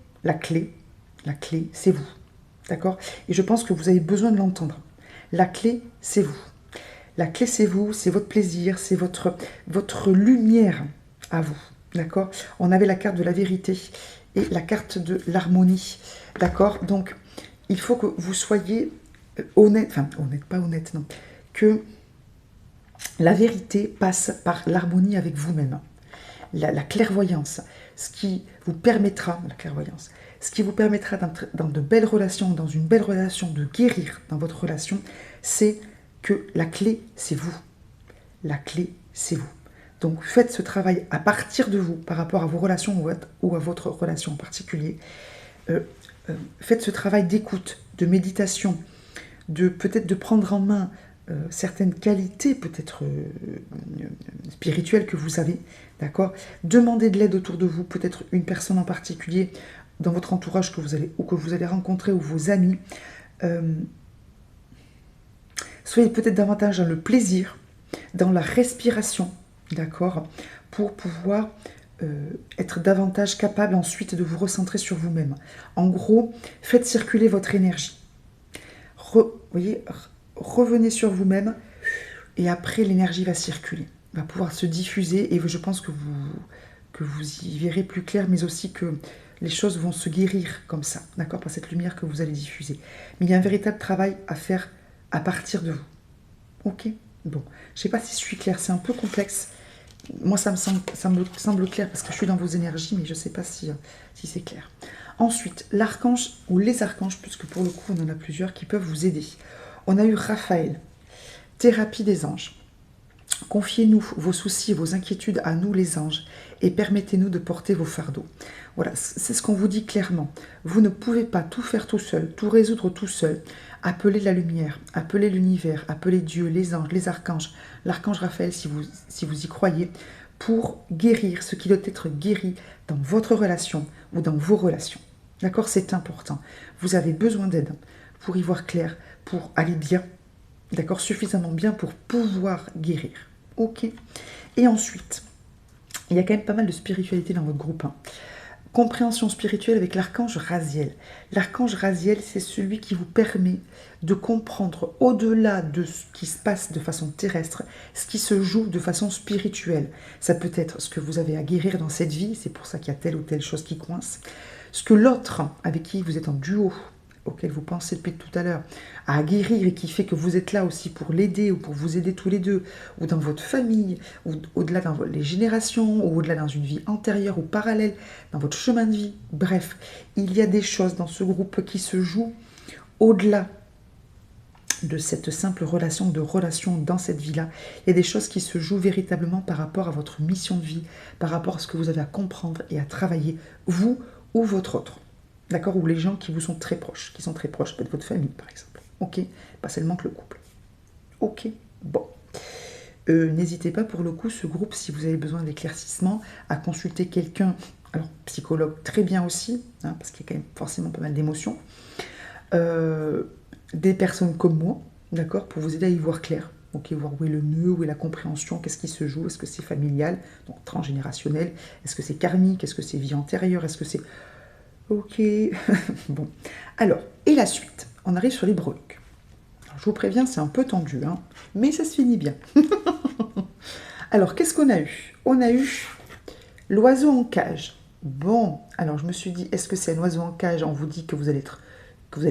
c'est vous. D'accord? Et je pense que vous avez besoin de l'entendre. La clé, c'est vous. La clé, c'est vous, c'est votre plaisir, c'est votre lumière à vous. D'accord? On avait la carte de la vérité et la carte de l'harmonie. D'accord? Donc, il faut que vous soyez honnête, enfin, honnête, pas honnête, non. Que la vérité passe par l'harmonie avec vous-même. La clairvoyance, ce qui vous permettra, ce qui vous permettra dans de belles relations, dans une belle relation, de guérir dans votre relation, c'est que la clé, c'est vous. La clé, c'est vous. Donc faites ce travail à partir de vous, par rapport à vos relations ou à votre relation en particulier. Faites ce travail d'écoute, de méditation, peut-être de prendre en main certaines qualités peut-être spirituelles que vous avez, d'accord? Demandez de l'aide autour de vous, peut-être une personne en particulier dans votre entourage que vous allez rencontrer, ou vos amis. Soyez peut-être davantage dans le plaisir, dans la respiration, d'accord? Pour pouvoir être davantage capable ensuite de vous recentrer sur vous-même. En gros, faites circuler votre énergie. Voyez, revenez sur vous-même et après l'énergie va circuler. va pouvoir se diffuser et je pense que vous y verrez plus clair, mais aussi que les choses vont se guérir comme ça, d'accord, par cette lumière que vous allez diffuser. Mais il y a un véritable travail à faire à partir de vous. Ok. Bon, je ne sais pas si je suis claire, c'est un peu complexe. Moi, ça me semble clair parce que je suis dans vos énergies, mais je ne sais pas si c'est clair. Ensuite, l'archange ou les archanges, puisque pour le coup, on en a plusieurs qui peuvent vous aider. On a eu Raphaël, thérapie des anges. Confiez-nous vos soucis et vos inquiétudes à nous les anges et permettez-nous de porter vos fardeaux. Voilà, c'est ce qu'on vous dit clairement. Vous ne pouvez pas tout faire tout seul, tout résoudre tout seul. Appelez la lumière, appelez l'univers, appelez Dieu, les anges, les archanges, l'archange Raphaël si vous y croyez, pour guérir ce qui doit être guéri dans votre relation ou dans vos relations. D'accord, c'est important. Vous avez besoin d'aide pour y voir clair, pour aller bien. D'accord, suffisamment bien pour pouvoir guérir. Ok. Et ensuite, il y a quand même pas mal de spiritualité dans votre groupe. Compréhension spirituelle avec l'archange Raziel. L'archange Raziel, c'est celui qui vous permet de comprendre au-delà de ce qui se passe de façon terrestre, ce qui se joue de façon spirituelle. Ça peut être ce que vous avez à guérir dans cette vie, c'est pour ça qu'il y a telle ou telle chose qui coince. Ce que l'autre, avec qui vous êtes en duo, auquel vous pensez depuis tout à l'heure, à guérir et qui fait que vous êtes là aussi pour l'aider ou pour vous aider tous les deux, ou dans votre famille, ou au-delà dans les générations, ou au-delà dans une vie antérieure ou parallèle, dans votre chemin de vie. Bref, il y a des choses dans ce groupe qui se jouent au-delà de cette simple relation dans cette vie-là. Il y a des choses qui se jouent véritablement par rapport à votre mission de vie, par rapport à ce que vous avez à comprendre et à travailler, vous ou votre autre. D'accord? Ou les gens qui vous sont très proches, peut-être votre famille par exemple. Ok? Pas seulement que le couple. Ok? Bon. N'hésitez pas pour le coup, ce groupe, si vous avez besoin d'éclaircissement, à consulter quelqu'un, alors psychologue très bien aussi, parce qu'il y a quand même forcément pas mal d'émotions, des personnes comme moi, d'accord, pour vous aider à y voir clair. Ok, voir où est le nœud, où est la compréhension, qu'est-ce qui se joue, est-ce que c'est familial, donc transgénérationnel, est-ce que c'est karmique, est-ce que c'est vie antérieure, est-ce que c'est... Ok, bon. Alors, et la suite, on arrive sur les breloques. Alors, je vous préviens, c'est un peu tendu, mais ça se finit bien. Alors, qu'est-ce qu'on a eu? On a eu l'oiseau en cage. Bon, alors je me suis dit, est-ce que c'est un oiseau en cage? On vous dit que vous allez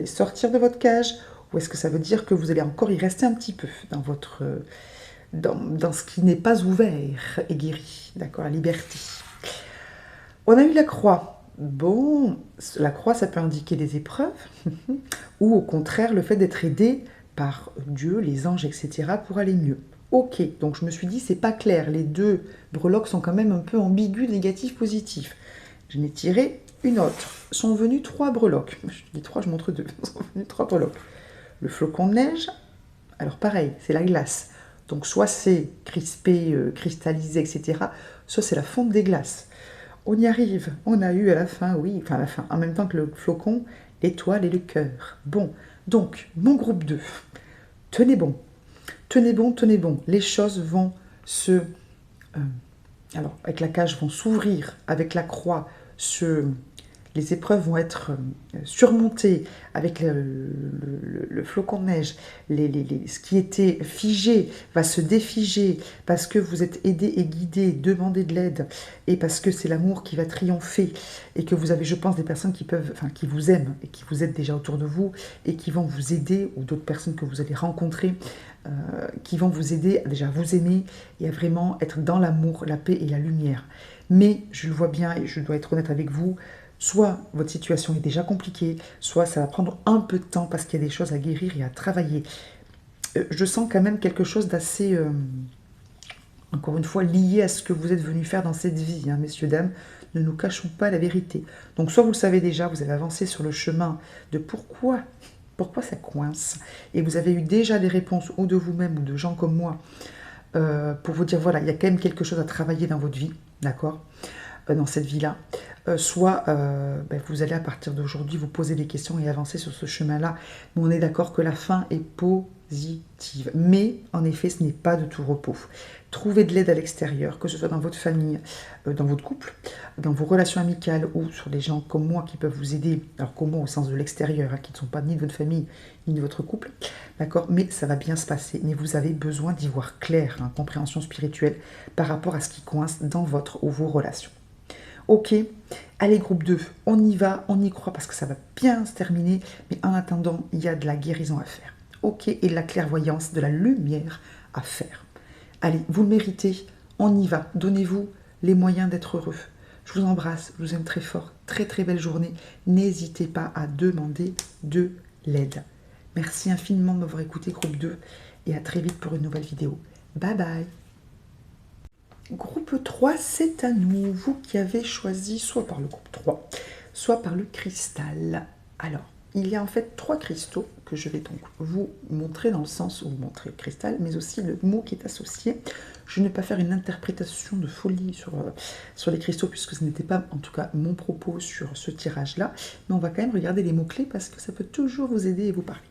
sortir de votre cage, ou est-ce que ça veut dire que vous allez encore y rester un petit peu dans votre... dans ce qui n'est pas ouvert et guéri, d'accord, la liberté. On a eu la croix. Bon, la croix, ça peut indiquer des épreuves, ou au contraire, le fait d'être aidé par Dieu, les anges, etc., pour aller mieux. Ok, donc je me suis dit, c'est pas clair, les deux breloques sont quand même un peu ambigus, négatifs, positifs. Je n'ai tiré une autre. Sont venus 3 breloques. Je dis 3, je montre 2. Sont venus 3 breloques. Le flocon de neige, alors pareil, c'est la glace. Donc soit c'est crispé, cristallisé, etc., soit c'est la fonte des glaces. On y arrive, on a eu à la fin, oui, enfin à la fin, en même temps que le flocon, l'étoile et le cœur. Bon, donc, mon groupe 2, tenez bon, tenez bon, tenez bon, les choses vont alors, avec la cage, vont s'ouvrir, avec la croix, les épreuves vont être surmontées, avec le flocon de neige, ce qui était figé va se défiger, parce que vous êtes aidé et guidé, demandez de l'aide, et parce que c'est l'amour qui va triompher, et que vous avez, je pense, des personnes qui vous aiment, et qui vous aident déjà autour de vous, et qui vont vous aider, ou d'autres personnes que vous allez rencontrer, qui vont vous aider déjà à vous aimer, et à vraiment être dans l'amour, la paix et la lumière. Mais, je le vois bien, et je dois être honnête avec vous, soit votre situation est déjà compliquée, soit ça va prendre un peu de temps parce qu'il y a des choses à guérir et à travailler. Je sens quand même quelque chose d'assez, encore une fois, lié à ce que vous êtes venus faire dans cette vie, messieurs, dames. Ne nous cachons pas la vérité. Donc soit vous le savez déjà, vous avez avancé sur le chemin de pourquoi ça coince, et vous avez eu déjà des réponses ou de vous-même ou de gens comme moi pour vous dire, voilà, il y a quand même quelque chose à travailler dans votre vie, d'accord, dans cette vie-là. Soit vous allez à partir d'aujourd'hui vous poser des questions et avancer sur ce chemin-là. Mais on est d'accord que la fin est positive. Mais, en effet, ce n'est pas de tout repos. Trouvez de l'aide à l'extérieur, que ce soit dans votre famille, dans votre couple, dans vos relations amicales ou sur des gens comme moi qui peuvent vous aider. Alors, comme moi, au sens de l'extérieur, hein, qui ne sont pas ni de votre famille, ni de votre couple. D'accord? Mais ça va bien se passer. Mais vous avez besoin d'y voir clair, hein, compréhension spirituelle, par rapport à ce qui coince dans votre ou vos relations. Ok, allez groupe 2, on y va, on y croit parce que ça va bien se terminer, mais en attendant, il y a de la guérison à faire. Ok, et de la clairvoyance, de la lumière à faire. Allez, vous le méritez, on y va, donnez-vous les moyens d'être heureux. Je vous embrasse, je vous aime très fort, très très belle journée. N'hésitez pas à demander de l'aide. Merci infiniment de m'avoir écouté groupe 2 et à très vite pour une nouvelle vidéo. Bye bye. Groupe 3, c'est à nous, vous qui avez choisi soit par le groupe 3, soit par le cristal. Alors, il y a en fait 3 cristaux que je vais donc vous montrer dans le sens où vous montrez le cristal, mais aussi le mot qui est associé. Je ne vais pas faire une interprétation de folie sur les cristaux, puisque ce n'était pas en tout cas mon propos sur ce tirage-là, mais on va quand même regarder les mots-clés parce que ça peut toujours vous aider et vous parler.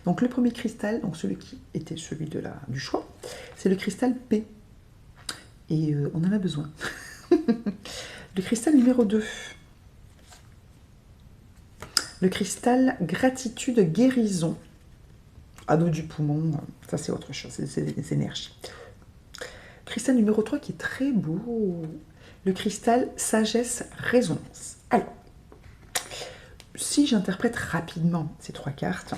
Donc le premier cristal, donc celui qui était celui du choix, c'est le cristal P. Et on en a besoin. Le cristal numéro 2. Le cristal gratitude guérison. Anneau du poumon, ça c'est autre chose, c'est des énergies. Cristal numéro 3 qui est très beau. Le cristal sagesse résonance. Alors, si j'interprète rapidement ces 3 cartes,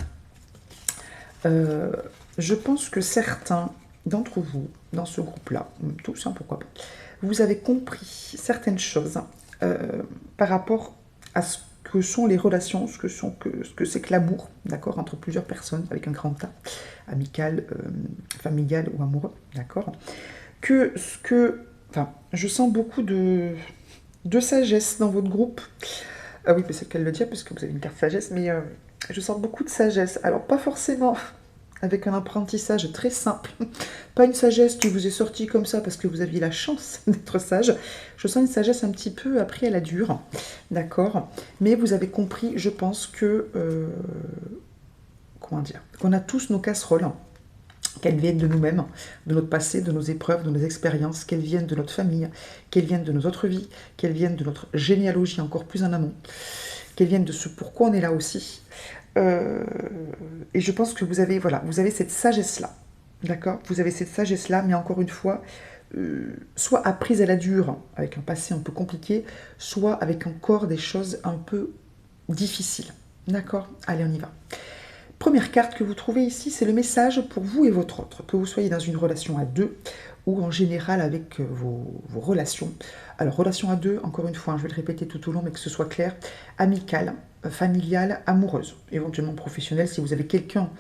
je pense que certains d'entre vous, dans ce groupe-là, tous, hein, pourquoi pas, vous avez compris certaines choses par rapport à ce que sont les relations, ce que c'est que l'amour, d'accord, entre plusieurs personnes, avec un grand A, amical, familial ou amoureux, d'accord, enfin, je sens beaucoup de sagesse dans votre groupe. Ah oui, mais c'est qu'elle le dit, parce que vous avez une carte sagesse, mais je sens beaucoup de sagesse. Alors, pas forcément avec un apprentissage très simple, pas une sagesse qui vous est sortie comme ça parce que vous aviez la chance d'être sage. Je sens une sagesse un petit peu appris à la dure, d'accord. Mais vous avez compris, je pense que, comment dire, qu'on a tous nos casseroles, qu'elles viennent de nous-mêmes, de notre passé, de nos épreuves, de nos expériences, qu'elles viennent de notre famille, qu'elles viennent de nos autres vies, qu'elles viennent de notre généalogie encore plus en amont, qu'elles viennent de ce pourquoi on est là aussi. Et je pense que vous avez cette sagesse-là, d'accord. Vous avez cette sagesse-là, mais encore une fois, soit apprise à la dure, avec un passé un peu compliqué, soit avec encore des choses un peu difficiles, d'accord. Allez, on y va. Première carte que vous trouvez ici, c'est le message pour vous et votre autre, que vous soyez dans une relation à deux ou en général avec vos relations. Alors, relation à deux, encore une fois, je vais le répéter tout au long, mais que ce soit clair, amicale, familiale, amoureuse, éventuellement professionnelle, si vous avez quelqu'un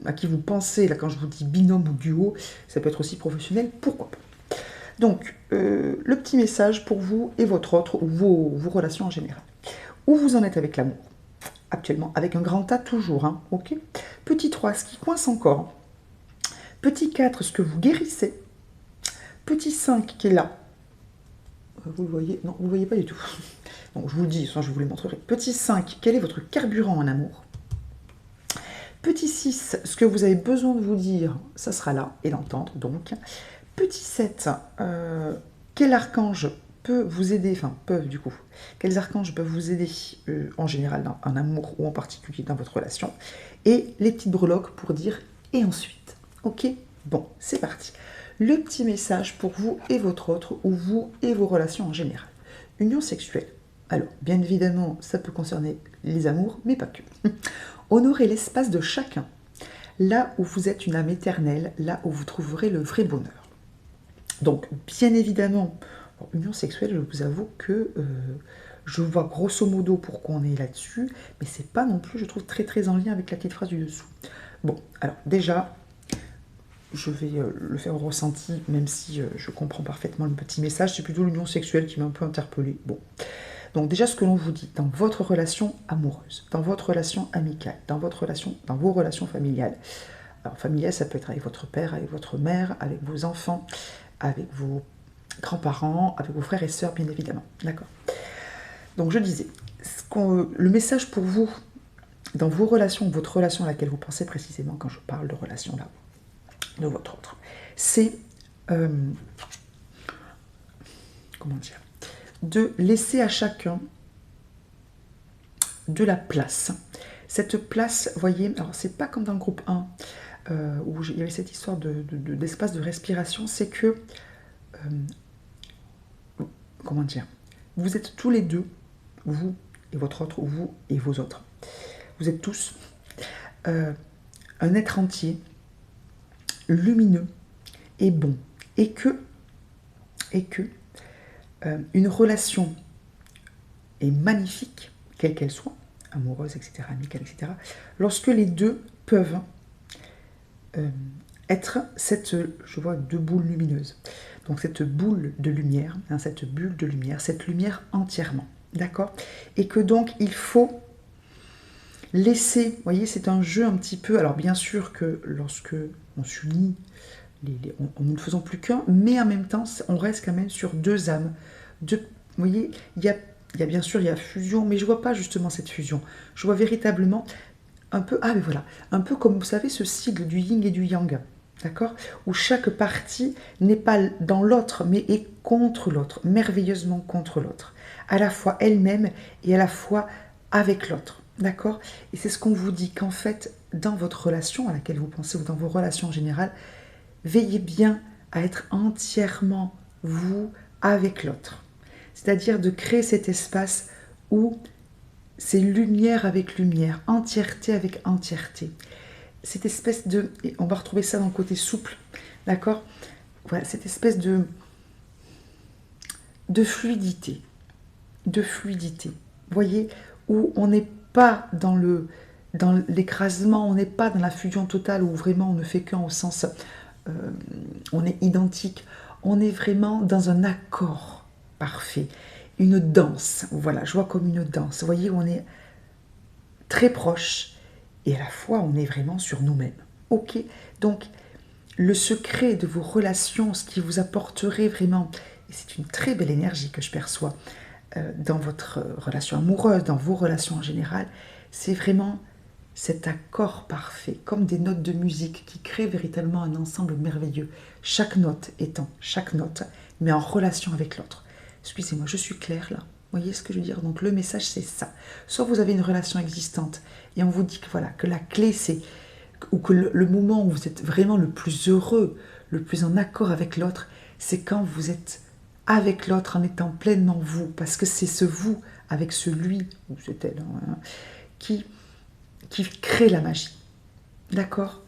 à qui vous pensez, là quand je vous dis binôme ou duo, ça peut être aussi professionnel, pourquoi pas. Donc, le petit message pour vous et votre autre, ou vos relations en général. Où vous en êtes avec l'amour actuellement, avec un grand A toujours, hein, ok. Petit 3, ce qui coince encore. Petit 4, ce que vous guérissez. Petit 5 qui est là. Vous le voyez? Non, vous ne le voyez pas du tout. Donc je vous le dis, je vous les montrerai. Petit 5, quel est votre carburant en amour? Petit 6, ce que vous avez besoin de vous dire, ça sera là, et l'entendre donc. Petit 7, quel archange peut vous aider, enfin peuvent du coup, quels archanges peuvent vous aider en général dans un amour ou en particulier dans votre relation, et les petites breloques pour dire et ensuite. Ok, bon, c'est parti. Le petit message pour vous et votre autre, ou vous et vos relations en général. Union sexuelle. Alors, bien évidemment, ça peut concerner les amours, mais pas que. Honorez l'espace de chacun, là où vous êtes une âme éternelle, là où vous trouverez le vrai bonheur. Donc, bien évidemment, union sexuelle, je vous avoue que je vois grosso modo pourquoi on est là-dessus, mais c'est pas non plus, je trouve, très très en lien avec la petite phrase du dessous. Bon, alors déjà, je vais le faire au ressenti, même si je comprends parfaitement le petit message, c'est plutôt l'union sexuelle qui m'a un peu interpellée. Bon. Donc déjà, ce que l'on vous dit, dans votre relation amoureuse, dans votre relation amicale, dans vos relations familiales. Alors familiale, ça peut être avec votre père, avec votre mère, avec vos enfants, avec vos grands-parents, avec vos frères et sœurs, bien évidemment. D'accord. Donc je disais, le message pour vous dans vos relations, votre relation à laquelle vous pensez précisément quand je parle de relation là, de votre autre, c'est, comment dire, de laisser à chacun de la place. Cette place, vous voyez, alors c'est pas comme dans le groupe 1, où il y avait cette histoire d'espace de respiration, c'est que, comment dire, vous êtes tous les deux, vous et votre autre, ou vous et vos autres, vous êtes tous un être entier, lumineux et bon, et que une relation est magnifique, quelle qu'elle soit, amoureuse, etc., amicale, etc., lorsque les deux peuvent être cette, je vois, deux boules lumineuses. Donc cette boule de lumière, hein, cette bulle de lumière, cette lumière entièrement, d'accord? Et que donc il faut laisser, vous voyez, c'est un jeu un petit peu, alors bien sûr que lorsque on s'unit, nous ne faisons plus qu'un, mais en même temps, on reste quand même sur deux âmes. Vous voyez, il y a bien sûr, il y a fusion, mais je ne vois pas justement cette fusion. Je vois véritablement un peu, ah mais voilà, un peu comme vous savez ce sigle du yin et du yang, d'accord? Où chaque partie n'est pas dans l'autre, mais est contre l'autre, merveilleusement contre l'autre. À la fois elle-même et à la fois avec l'autre, d'accord? Et c'est ce qu'on vous dit, qu'en fait, dans votre relation à laquelle vous pensez, ou dans vos relations en général, veillez bien à être entièrement vous avec l'autre. C'est-à-dire de créer cet espace où c'est lumière avec lumière, entièreté avec entièreté. Cette espèce de... On va retrouver ça dans le côté souple, d'accord? Voilà, cette espèce de fluidité. De fluidité. Vous voyez, où on n'est pas dans l'écrasement, on n'est pas dans la fusion totale où vraiment on ne fait qu'un au sens... on est identique. On est vraiment dans un accord parfait. Une danse, voilà, je vois comme une danse. Vous voyez, on est très proche et à la fois on est vraiment sur nous-mêmes. Ok, donc le secret de vos relations, ce qui vous apporterait vraiment, et c'est une très belle énergie que je perçois dans votre relation amoureuse, dans vos relations en général, c'est vraiment cet accord parfait, comme des notes de musique qui créent véritablement un ensemble merveilleux. Chaque note étant chaque note, mais en relation avec l'autre. Excusez-moi, je suis claire là. Vous voyez ce que je veux dire? Donc le message c'est ça. Soit vous avez une relation existante et on vous dit que voilà, que la clé c'est, ou que le moment où vous êtes vraiment le plus heureux, le plus en accord avec l'autre, c'est quand vous êtes avec l'autre en étant pleinement vous, parce que c'est ce vous avec ce lui, ou c'est elle, hein, qui crée la magie. D'accord?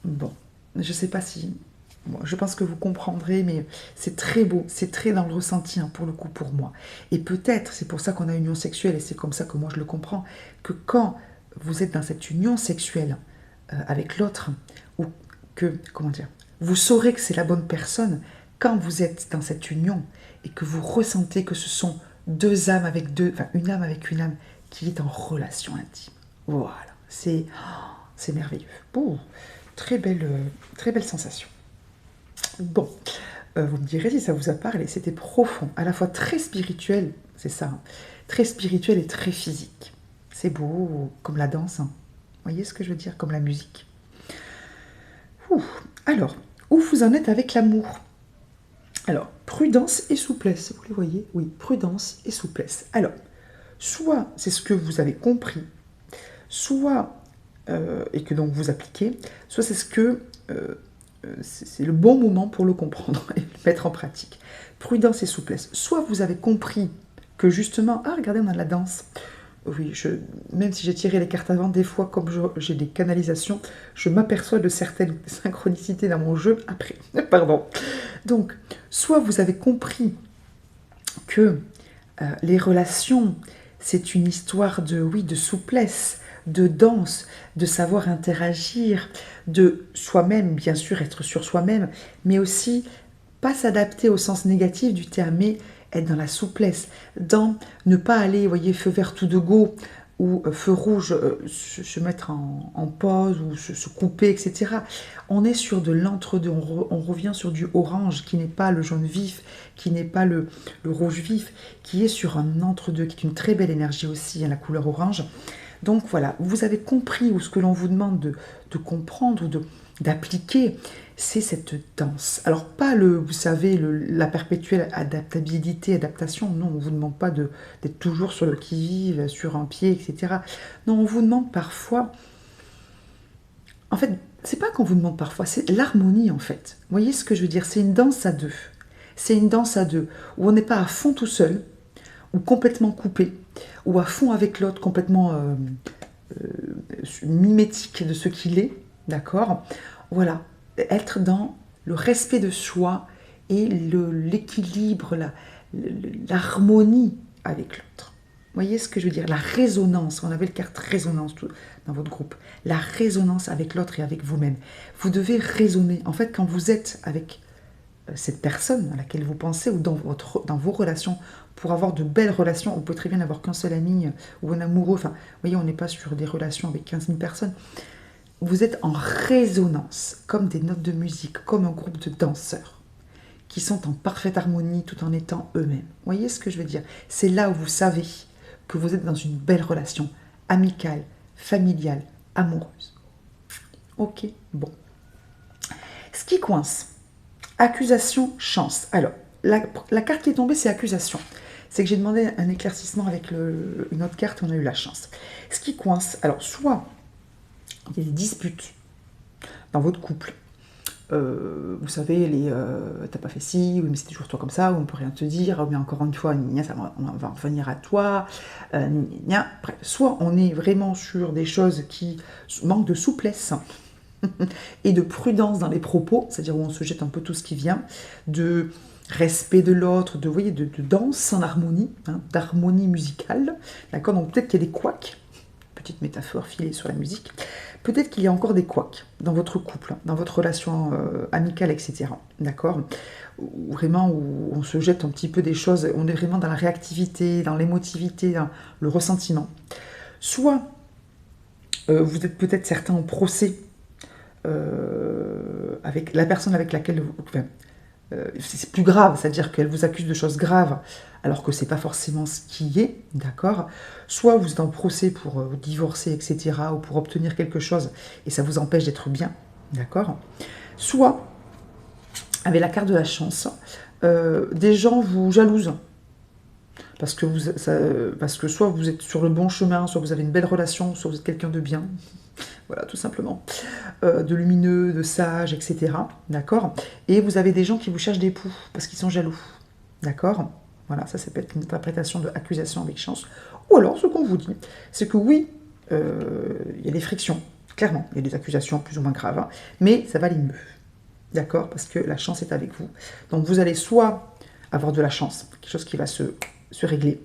Bon, je ne sais pas si... Bon, je pense que vous comprendrez, mais c'est très beau, c'est très dans le ressenti, hein, pour le coup, pour moi. Et peut-être, c'est pour ça qu'on a une union sexuelle, et c'est comme ça que moi je le comprends, que quand vous êtes dans cette union sexuelle avec l'autre, ou que, comment dire, vous saurez que c'est la bonne personne quand vous êtes dans cette union et que vous ressentez que ce sont deux âmes avec deux, enfin une âme avec une âme qui est en relation intime. Voilà, c'est merveilleux. Oh, très belle sensation. Bon, vous me direz si ça vous a parlé, c'était profond, à la fois très spirituel, c'est ça, hein, très spirituel et très physique. C'est beau, comme la danse, hein. Vous voyez ce que je veux dire, comme la musique. Alors, où vous en êtes avec l'amour? Alors, prudence et souplesse, vous les voyez? Oui, prudence et souplesse. Alors, soit c'est ce que vous avez compris, soit, et que donc vous appliquez, soit c'est ce que c'est le bon moment pour le comprendre et le mettre en pratique. Prudence et souplesse. Soit vous avez compris que justement, ah regardez, on a de la danse. Oui, même si j'ai tiré les cartes avant, des fois, comme j'ai des canalisations, je m'aperçois de certaines synchronicités dans mon jeu après. Pardon. Donc, soit vous avez compris que les relations, c'est une histoire de souplesse, de danse, de savoir interagir, de soi-même, bien sûr, être sur soi-même, mais aussi pas s'adapter au sens négatif du terme, mais être dans la souplesse, dans ne pas aller, vous voyez, feu vert tout de go, ou feu rouge, se mettre en pause, ou se couper, etc. On est sur de l'entre-deux, on revient sur du orange, qui n'est pas le jaune vif, qui n'est pas le rouge vif, qui est sur un entre-deux, qui est une très belle énergie aussi, hein, la couleur orange. Donc voilà, vous avez compris ou ce que l'on vous demande de comprendre ou d'appliquer, c'est cette danse. Alors pas vous savez, la perpétuelle adaptabilité, adaptation, non, on ne vous demande pas d'être toujours sur le qui-vive, sur un pied, etc. Non, on vous demande parfois, en fait, c'est pas qu'on vous demande parfois, c'est l'harmonie en fait. Vous voyez ce que je veux dire? C'est une danse à deux. C'est une danse à deux, où on n'est pas à fond tout seul, ou complètement coupé, ou à fond avec l'autre, complètement mimétique de ce qu'il est, d'accord? Voilà, être dans le respect de soi et l'équilibre, l'harmonie avec l'autre. Vous voyez ce que je veux dire? La résonance, on avait le carte résonance dans votre groupe. La résonance avec l'autre et avec vous-même. Vous devez raisonner. En fait, quand vous êtes avec cette personne à laquelle vous pensez ou dans vos relations, pour avoir de belles relations, on peut très bien n'avoir qu'un seul ami ou un amoureux. Enfin, vous voyez, on n'est pas sur des relations avec 15 000 personnes. Vous êtes en résonance, comme des notes de musique, comme un groupe de danseurs qui sont en parfaite harmonie tout en étant eux-mêmes. Vous voyez ce que je veux dire? C'est là où vous savez que vous êtes dans une belle relation amicale, familiale, amoureuse. Ok, bon. Ce qui coince, accusation, chance. Alors, la carte qui est tombée, c'est accusation. C'est que j'ai demandé un éclaircissement avec une autre carte et on a eu la chance. Ce qui coince, alors soit il y a des disputes dans votre couple. Vous savez, t'as pas fait ci, oui mais c'est toujours toi comme ça, ou on peut rien te dire, mais encore une fois, on va revenir à toi, bref, soit on est vraiment sur des choses qui manquent de souplesse et de prudence dans les propos, c'est-à-dire où on se jette un peu tout ce qui vient, de respect de l'autre, vous voyez, de danse en harmonie, hein, d'harmonie musicale, d'accord? Donc peut-être qu'il y a des couacs, petite métaphore filée sur la musique, peut-être qu'il y a encore des couacs dans votre couple, dans votre relation amicale, etc. D'accord? Vraiment, où on se jette un petit peu des choses, on est vraiment dans la réactivité, dans l'émotivité, dans le ressentiment. Soit vous êtes peut-être certains en procès avec la personne avec laquelle vous... Enfin, c'est plus grave, c'est-à-dire qu'elle vous accuse de choses graves alors que c'est pas forcément ce qui est, d'accord? Soit vous êtes en procès pour divorcer, etc., ou pour obtenir quelque chose et ça vous empêche d'être bien, d'accord? Soit, avec la carte de la chance, des gens vous jalousent parce que soit vous êtes sur le bon chemin, soit vous avez une belle relation, soit vous êtes quelqu'un de bien, voilà, tout simplement, de lumineux, de sage, etc., d'accord? Et vous avez des gens qui vous cherchent des poux parce qu'ils sont jaloux, d'accord? Voilà, ça peut être une interprétation de accusation avec chance. Ou alors, ce qu'on vous dit, c'est que oui, il y a des frictions, clairement, il y a des accusations plus ou moins graves, hein, mais ça va aller mieux, d'accord? Parce que la chance est avec vous. Donc vous allez soit avoir de la chance, quelque chose qui va se régler,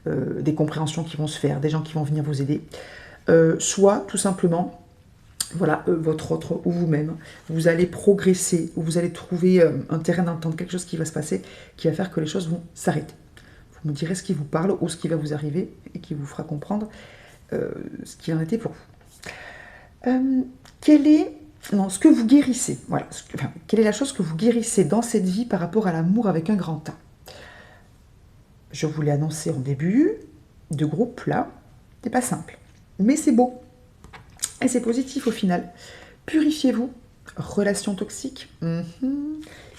des compréhensions qui vont se faire, des gens qui vont venir vous aider, soit tout simplement, voilà, votre autre ou vous-même, vous allez progresser, ou vous allez trouver un terrain d'entente, quelque chose qui va se passer, qui va faire que les choses vont s'arrêter. Vous me direz ce qui vous parle ou ce qui va vous arriver et qui vous fera comprendre ce qui en était pour vous. Ce que vous guérissez, voilà, quelle est la chose que vous guérissez dans cette vie par rapport à l'amour avec un grand A? Je vous l'ai annoncé en début de groupe, là, c'est pas simple, mais c'est beau. Et c'est positif au final. Purifiez-vous. Relation toxique.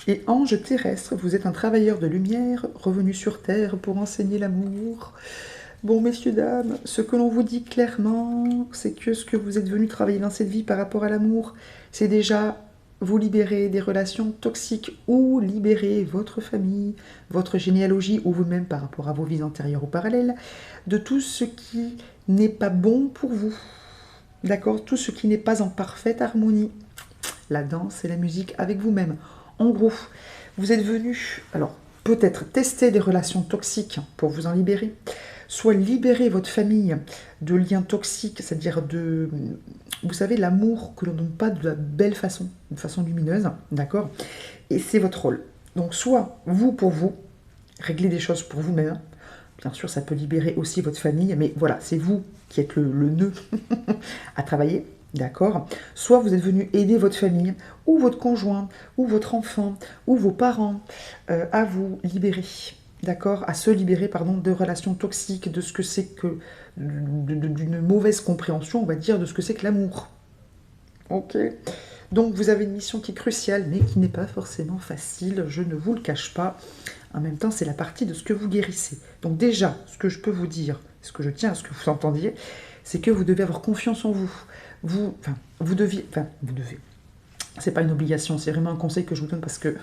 Et ange terrestre, vous êtes un travailleur de lumière revenu sur terre pour enseigner l'amour. Bon, messieurs, dames, ce que l'on vous dit clairement, c'est que ce que vous êtes venu travailler dans cette vie par rapport à l'amour, c'est déjà vous libérer des relations toxiques ou libérer votre famille, votre généalogie ou vous-même par rapport à vos vies antérieures ou parallèles, de tout ce qui n'est pas bon pour vous. D'accord? Tout ce qui n'est pas en parfaite harmonie. La danse et la musique avec vous-même. En gros, vous êtes venu, alors peut-être tester des relations toxiques pour vous en libérer, soit libérer votre famille de liens toxiques, c'est-à-dire de, vous savez, l'amour que l'on ne donne pas de la belle façon, de façon lumineuse, d'accord? Et c'est votre rôle. Donc soit vous, pour vous, régler des choses pour vous-même. Bien sûr, ça peut libérer aussi votre famille, mais voilà, c'est vous qui êtes le nœud à travailler, d'accord? Soit vous êtes venu aider votre famille, ou votre conjoint, ou votre enfant, ou vos parents à vous libérer, d'accord, à se libérer, pardon, de relations toxiques, de ce que c'est que, d'une mauvaise compréhension, on va dire, de ce que c'est que l'amour. Ok. Donc vous avez une mission qui est cruciale, mais qui n'est pas forcément facile, je ne vous le cache pas. En même temps, c'est la partie de ce que vous guérissez. Donc déjà, ce que je peux vous dire, ce que je tiens à ce que vous entendiez, c'est que vous devez avoir confiance en vous. Vous devez. C'est pas une obligation, c'est vraiment un conseil que je vous donne parce que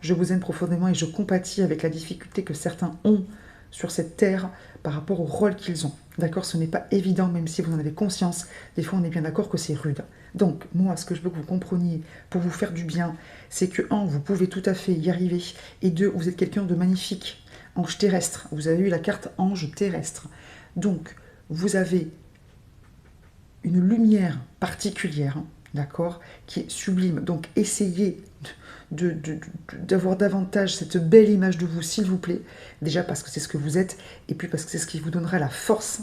je vous aime profondément et je compatis avec la difficulté que certains ont sur cette terre par rapport au rôle qu'ils ont. D'accord, ce n'est pas évident, même si vous en avez conscience. Des fois, on est bien d'accord que c'est rude. Donc, moi, ce que je veux que vous compreniez pour vous faire du bien, c'est que, un, vous pouvez tout à fait y arriver, et deux, vous êtes quelqu'un de magnifique, ange terrestre. Vous avez eu la carte ange terrestre. Donc, vous avez une lumière particulière, d'accord, qui est sublime. Donc, essayez d'avoir davantage cette belle image de vous, s'il vous plaît. Déjà parce que c'est ce que vous êtes, et puis parce que c'est ce qui vous donnera la force.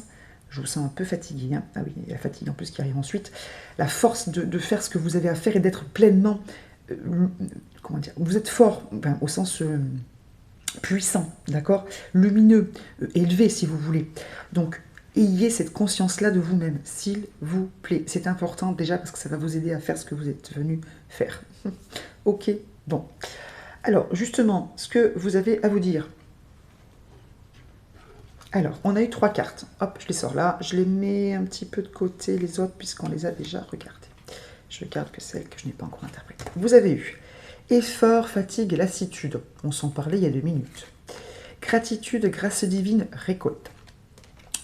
Je vous sens un peu fatigué, hein. Ah oui, il y a la fatigue en plus qui arrive ensuite. La force de faire ce que vous avez à faire et d'être pleinement... comment dire, vous êtes fort, enfin, au sens puissant, d'accord, lumineux, élevé si vous voulez. Donc, ayez cette conscience-là de vous-même, s'il vous plaît. C'est important déjà parce que ça va vous aider à faire ce que vous êtes venu faire. Ok, bon. Alors, justement, ce que vous avez à vous dire. Alors, on a eu 3 cartes. Hop, je les sors là. Je les mets un petit peu de côté, les autres, puisqu'on les a déjà regardées. Je garde que celles que je n'ai pas encore interprétées. Vous avez eu effort, fatigue et lassitude. On s'en parlait il y a 2 minutes. Gratitude, grâce divine, récolte.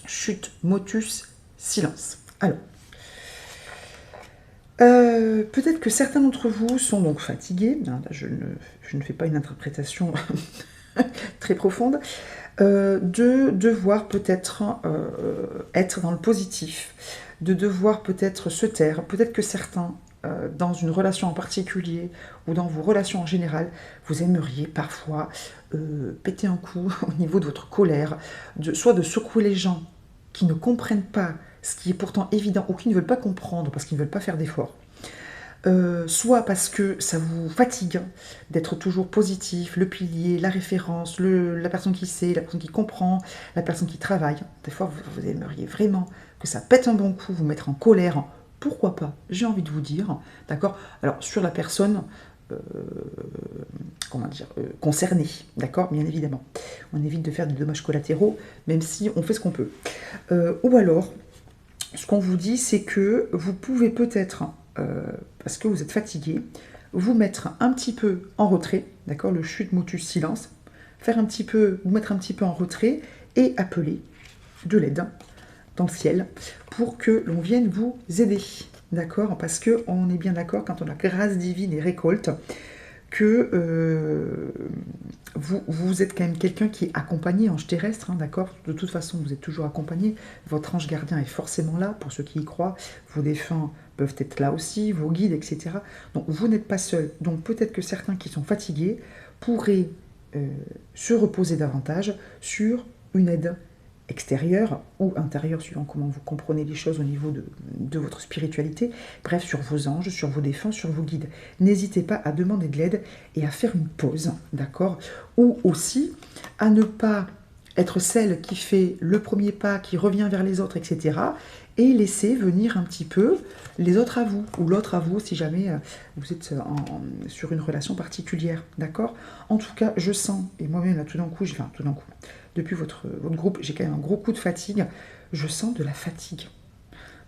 Chute, motus, silence. Alors, peut-être que certains d'entre vous sont donc fatigués. Là, je ne fais pas une interprétation très profonde. De devoir peut-être être dans le positif, de devoir peut-être se taire. Peut-être que certains, dans une relation en particulier ou dans vos relations en général, vous aimeriez parfois péter un coup au niveau de votre colère, soit de secouer les gens qui ne comprennent pas ce qui est pourtant évident ou qui ne veulent pas comprendre parce qu'ils ne veulent pas faire d'efforts. Soit parce que ça vous fatigue d'être toujours positif, le pilier, la référence, la personne qui sait, la personne qui comprend, la personne qui travaille. Des fois, vous aimeriez vraiment que ça pète un bon coup, vous mettre en colère. Pourquoi pas? J'ai envie de vous dire, d'accord? Alors, sur la personne, concernée, d'accord? Bien évidemment. On évite de faire des dommages collatéraux, même si on fait ce qu'on peut. Ou alors, ce qu'on vous dit, c'est que vous pouvez peut-être... parce que vous êtes fatigué, vous mettre un petit peu en retrait, d'accord, le chute, motus, silence, vous mettre un petit peu en retrait et appeler de l'aide dans le ciel pour que l'on vienne vous aider, d'accord, parce qu'on est bien d'accord quand on a grâce divine et récolte que vous êtes quand même quelqu'un qui est accompagné, ange terrestre, hein, d'accord. De toute façon, vous êtes toujours accompagné. Votre ange gardien est forcément là, pour ceux qui y croient. Vos défunts peuvent être là aussi, vos guides, etc. Donc, vous n'êtes pas seul. Donc, peut-être que certains qui sont fatigués pourraient se reposer davantage sur une aide extérieure ou intérieure, suivant comment vous comprenez les choses au niveau de votre spiritualité, bref, sur vos anges, sur vos défunts, sur vos guides. N'hésitez pas à demander de l'aide et à faire une pause, d'accord? Ou aussi à ne pas être celle qui fait le premier pas, qui revient vers les autres, etc. Et laisser venir un petit peu les autres à vous, ou l'autre à vous, si jamais vous êtes sur une relation particulière, d'accord? En tout cas, je sens, et moi-même, là, tout d'un coup, depuis votre groupe, j'ai quand même un gros coup de fatigue. Je sens de la fatigue.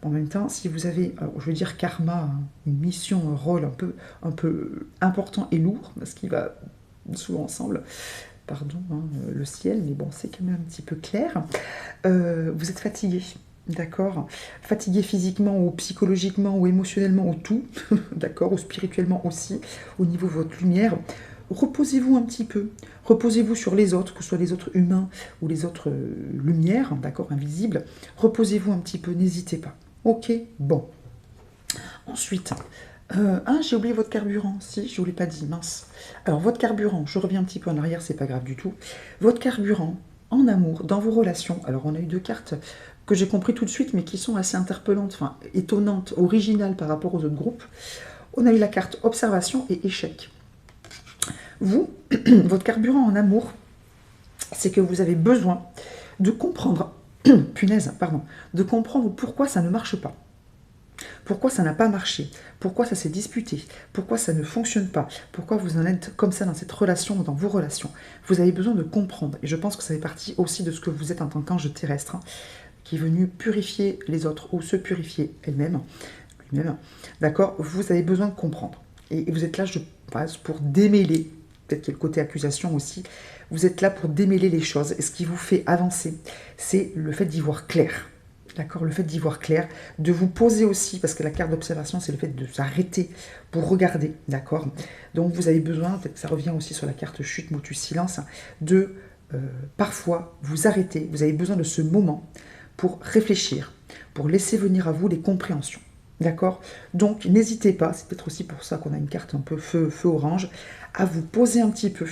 En même temps, si vous avez, je veux dire karma, une mission, un rôle un peu important et lourd, parce qu'il va souvent ensemble, pardon, hein, le ciel, mais bon, c'est quand même un petit peu clair, vous êtes fatigué, d'accord? Fatigué physiquement ou psychologiquement ou émotionnellement ou tout, d'accord? Ou spirituellement aussi, au niveau de votre lumière. Reposez-vous un petit peu, reposez-vous sur les autres, que ce soit les autres humains ou les autres lumières, d'accord, invisibles. Reposez-vous un petit peu, n'hésitez pas. Ok, bon. Ensuite, j'ai oublié votre carburant. Si, je ne vous l'ai pas dit, mince. Alors, votre carburant, je reviens un petit peu en arrière, c'est pas grave du tout. Votre carburant, en amour, dans vos relations. Alors, on a eu 2 cartes que j'ai compris tout de suite, mais qui sont assez interpellantes, enfin, étonnantes, originales par rapport aux autres groupes. On a eu la carte observation et échec. Vous, votre carburant en amour, c'est que vous avez besoin de comprendre, punaise, pardon, de comprendre pourquoi ça ne marche pas. Pourquoi ça n'a pas marché? Pourquoi ça s'est disputé? Pourquoi ça ne fonctionne pas? Pourquoi vous en êtes comme ça dans cette relation ou dans vos relations? Vous avez besoin de comprendre. Et je pense que ça fait partie aussi de ce que vous êtes en tant qu'ange terrestre, hein, qui est venu purifier les autres ou se purifier elle-même, lui-même. D'accord? Vous avez besoin de comprendre. Et vous êtes là, je pense, pour démêler, peut-être qu'il y a le côté accusation aussi, vous êtes là pour démêler les choses. Et ce qui vous fait avancer, c'est le fait d'y voir clair. D'accord, le fait d'y voir clair, de vous poser aussi, parce que la carte d'observation, c'est le fait de s'arrêter pour regarder, d'accord. Donc vous avez besoin, peut-être que ça revient aussi sur la carte chute, motus, silence, de parfois vous arrêter, vous avez besoin de ce moment pour réfléchir, pour laisser venir à vous les compréhensions, d'accord. Donc n'hésitez pas, c'est peut-être aussi pour ça qu'on a une carte un peu feu orange, à vous poser un petit peu,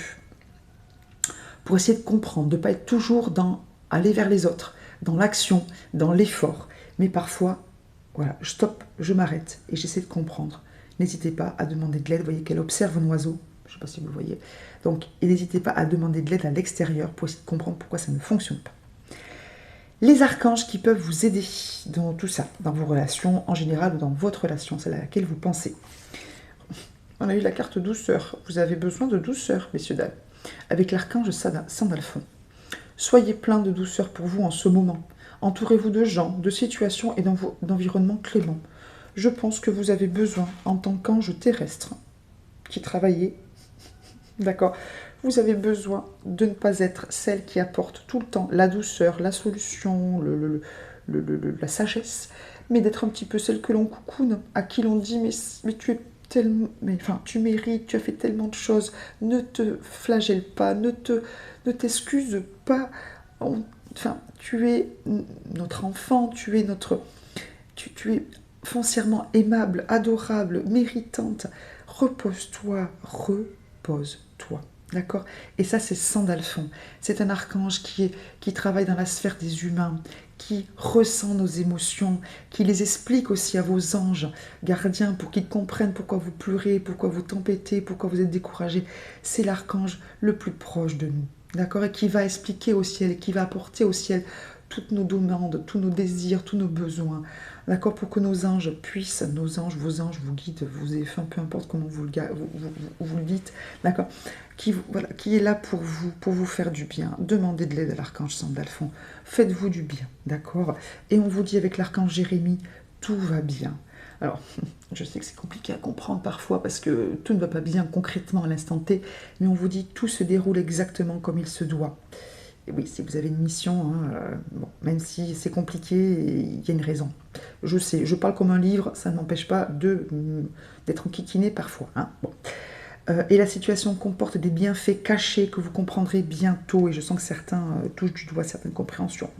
pour essayer de comprendre, de ne pas être toujours dans aller vers les autres, dans l'action, dans l'effort. Mais parfois, voilà, je stoppe, je m'arrête et j'essaie de comprendre. N'hésitez pas à demander de l'aide. Vous voyez qu'elle observe un oiseau. Je ne sais pas si vous le voyez. Donc, n'hésitez pas à demander de l'aide à l'extérieur pour essayer de comprendre pourquoi ça ne fonctionne pas. Les archanges qui peuvent vous aider dans tout ça, dans vos relations en général ou dans votre relation, celle à laquelle vous pensez. On a eu la carte douceur. Vous avez besoin de douceur, messieurs, dames. Avec l'archange Sandalphon. Soyez plein de douceur pour vous en ce moment. Entourez-vous de gens, de situations et d'environnements cléments. Je pense que vous avez besoin, en tant qu'ange terrestre, qui travaillez, d'accord, vous avez besoin de ne pas être celle qui apporte tout le temps la douceur, la solution, la sagesse, mais d'être un petit peu celle que l'on coucoune, à qui l'on dit mais tu es tellement, tu mérites, tu as fait tellement de choses, ne te flagelle pas, ne t'excuse pas, tu es notre enfant, tu es foncièrement aimable, adorable, méritante. Repose-toi, repose-toi. D'accord? Et ça, c'est Sandalphon. C'est un archange qui travaille dans la sphère des humains, qui ressent nos émotions, qui les explique aussi à vos anges gardiens pour qu'ils comprennent pourquoi vous pleurez, pourquoi vous tempêtez, pourquoi vous êtes découragés. C'est l'archange le plus proche de nous. D'accord? Et qui va expliquer au ciel, qui va apporter au ciel toutes nos demandes, tous nos désirs, tous nos besoins. D'accord? Pour que nos anges puissent, vos anges vous guident, peu importe comment vous le dites, d'accord? Qui est là pour vous faire du bien. Demandez de l'aide à l'archange Sandalphon. Faites-vous du bien, d'accord? Et on vous dit avec l'archange Jérémie, tout va bien. Alors, je sais que c'est compliqué à comprendre parfois parce que tout ne va pas bien concrètement à l'instant T, mais on vous dit tout se déroule exactement comme il se doit. Et oui, si vous avez une mission, bon, même si c'est compliqué, il y a une raison. Je sais, je parle comme un livre, ça ne m'empêche pas d'être enquiquiné parfois. Hein, bon. Et la situation comporte des bienfaits cachés que vous comprendrez bientôt, et je sens que certains touchent du doigt certaines compréhensions.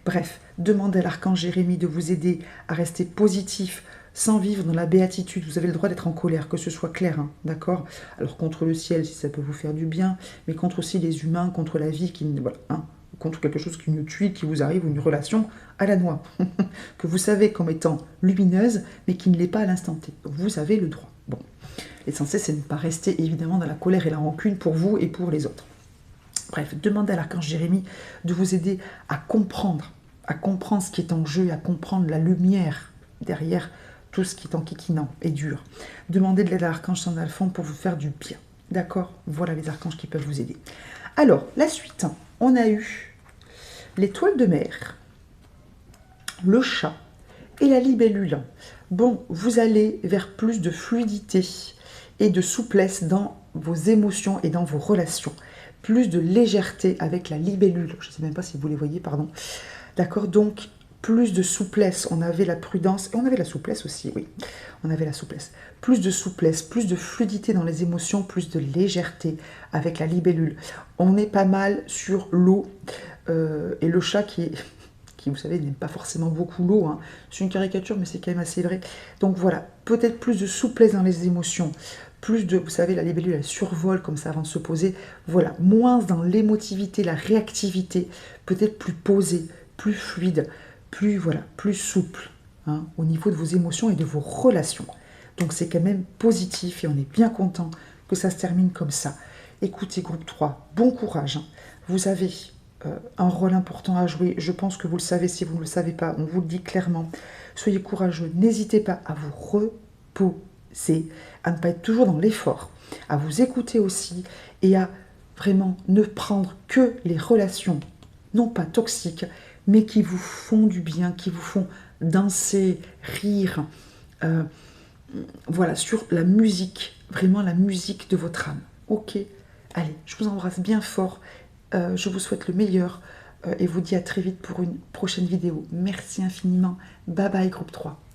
Bref, demandez à l'archange Jérémie de vous aider à rester positif, sans vivre dans la béatitude. Vous avez le droit d'être en colère, que ce soit clair, hein, d'accord? Alors contre le ciel, si ça peut vous faire du bien, mais contre aussi les humains, contre la vie, voilà, hein, contre quelque chose qui nous tue, qui vous arrive, ou une relation à la noix, que vous savez comme étant lumineuse, mais qui ne l'est pas à l'instant T. Vous avez le droit. Bon. L'essentiel, c'est de ne pas rester évidemment dans la colère et la rancune pour vous et pour les autres. Bref, demandez à l'archange Jérémie de vous aider à comprendre ce qui est en jeu, à comprendre la lumière derrière tout ce qui est enquiquinant et dur. Demandez de l'aide à l'archange Sandalphon pour vous faire du bien. D'accord? Voilà les archanges qui peuvent vous aider. Alors, la suite, on a eu l'étoile de mer, le chat et la libellule. Bon, vous allez vers plus de fluidité et de souplesse dans vos émotions et dans vos relations. Plus de légèreté avec la libellule. Je ne sais même pas si vous les voyez, pardon. D'accord? Donc, plus de souplesse. On avait la prudence et on avait la souplesse aussi, oui. On avait la souplesse. Plus de souplesse, plus de fluidité dans les émotions, plus de légèreté avec la libellule. On est pas mal sur l'eau et le chat qui, vous savez, n'aime pas forcément beaucoup l'eau. Hein. C'est une caricature, mais c'est quand même assez vrai. Donc voilà, peut-être plus de souplesse dans les émotions, plus de, vous savez, la libellule, elle survole comme ça avant de se poser. Voilà, moins dans l'émotivité, la réactivité, peut-être plus posée, plus fluide, plus souple hein, au niveau de vos émotions et de vos relations. Donc c'est quand même positif et on est bien content que ça se termine comme ça. Écoutez, groupe 3, bon courage, hein. Vous avez un rôle important à jouer. Je pense que vous le savez. Si vous ne le savez pas, on vous le dit clairement. Soyez courageux. N'hésitez pas à vous reposer, à ne pas être toujours dans l'effort, à vous écouter aussi et à vraiment ne prendre que les relations, non pas toxiques, mais qui vous font du bien, qui vous font danser, rire. Voilà, sur la musique, vraiment la musique de votre âme. Ok, allez, je vous embrasse bien fort. Je vous souhaite le meilleur et vous dis à très vite pour une prochaine vidéo. Merci infiniment. Bye bye groupe 3.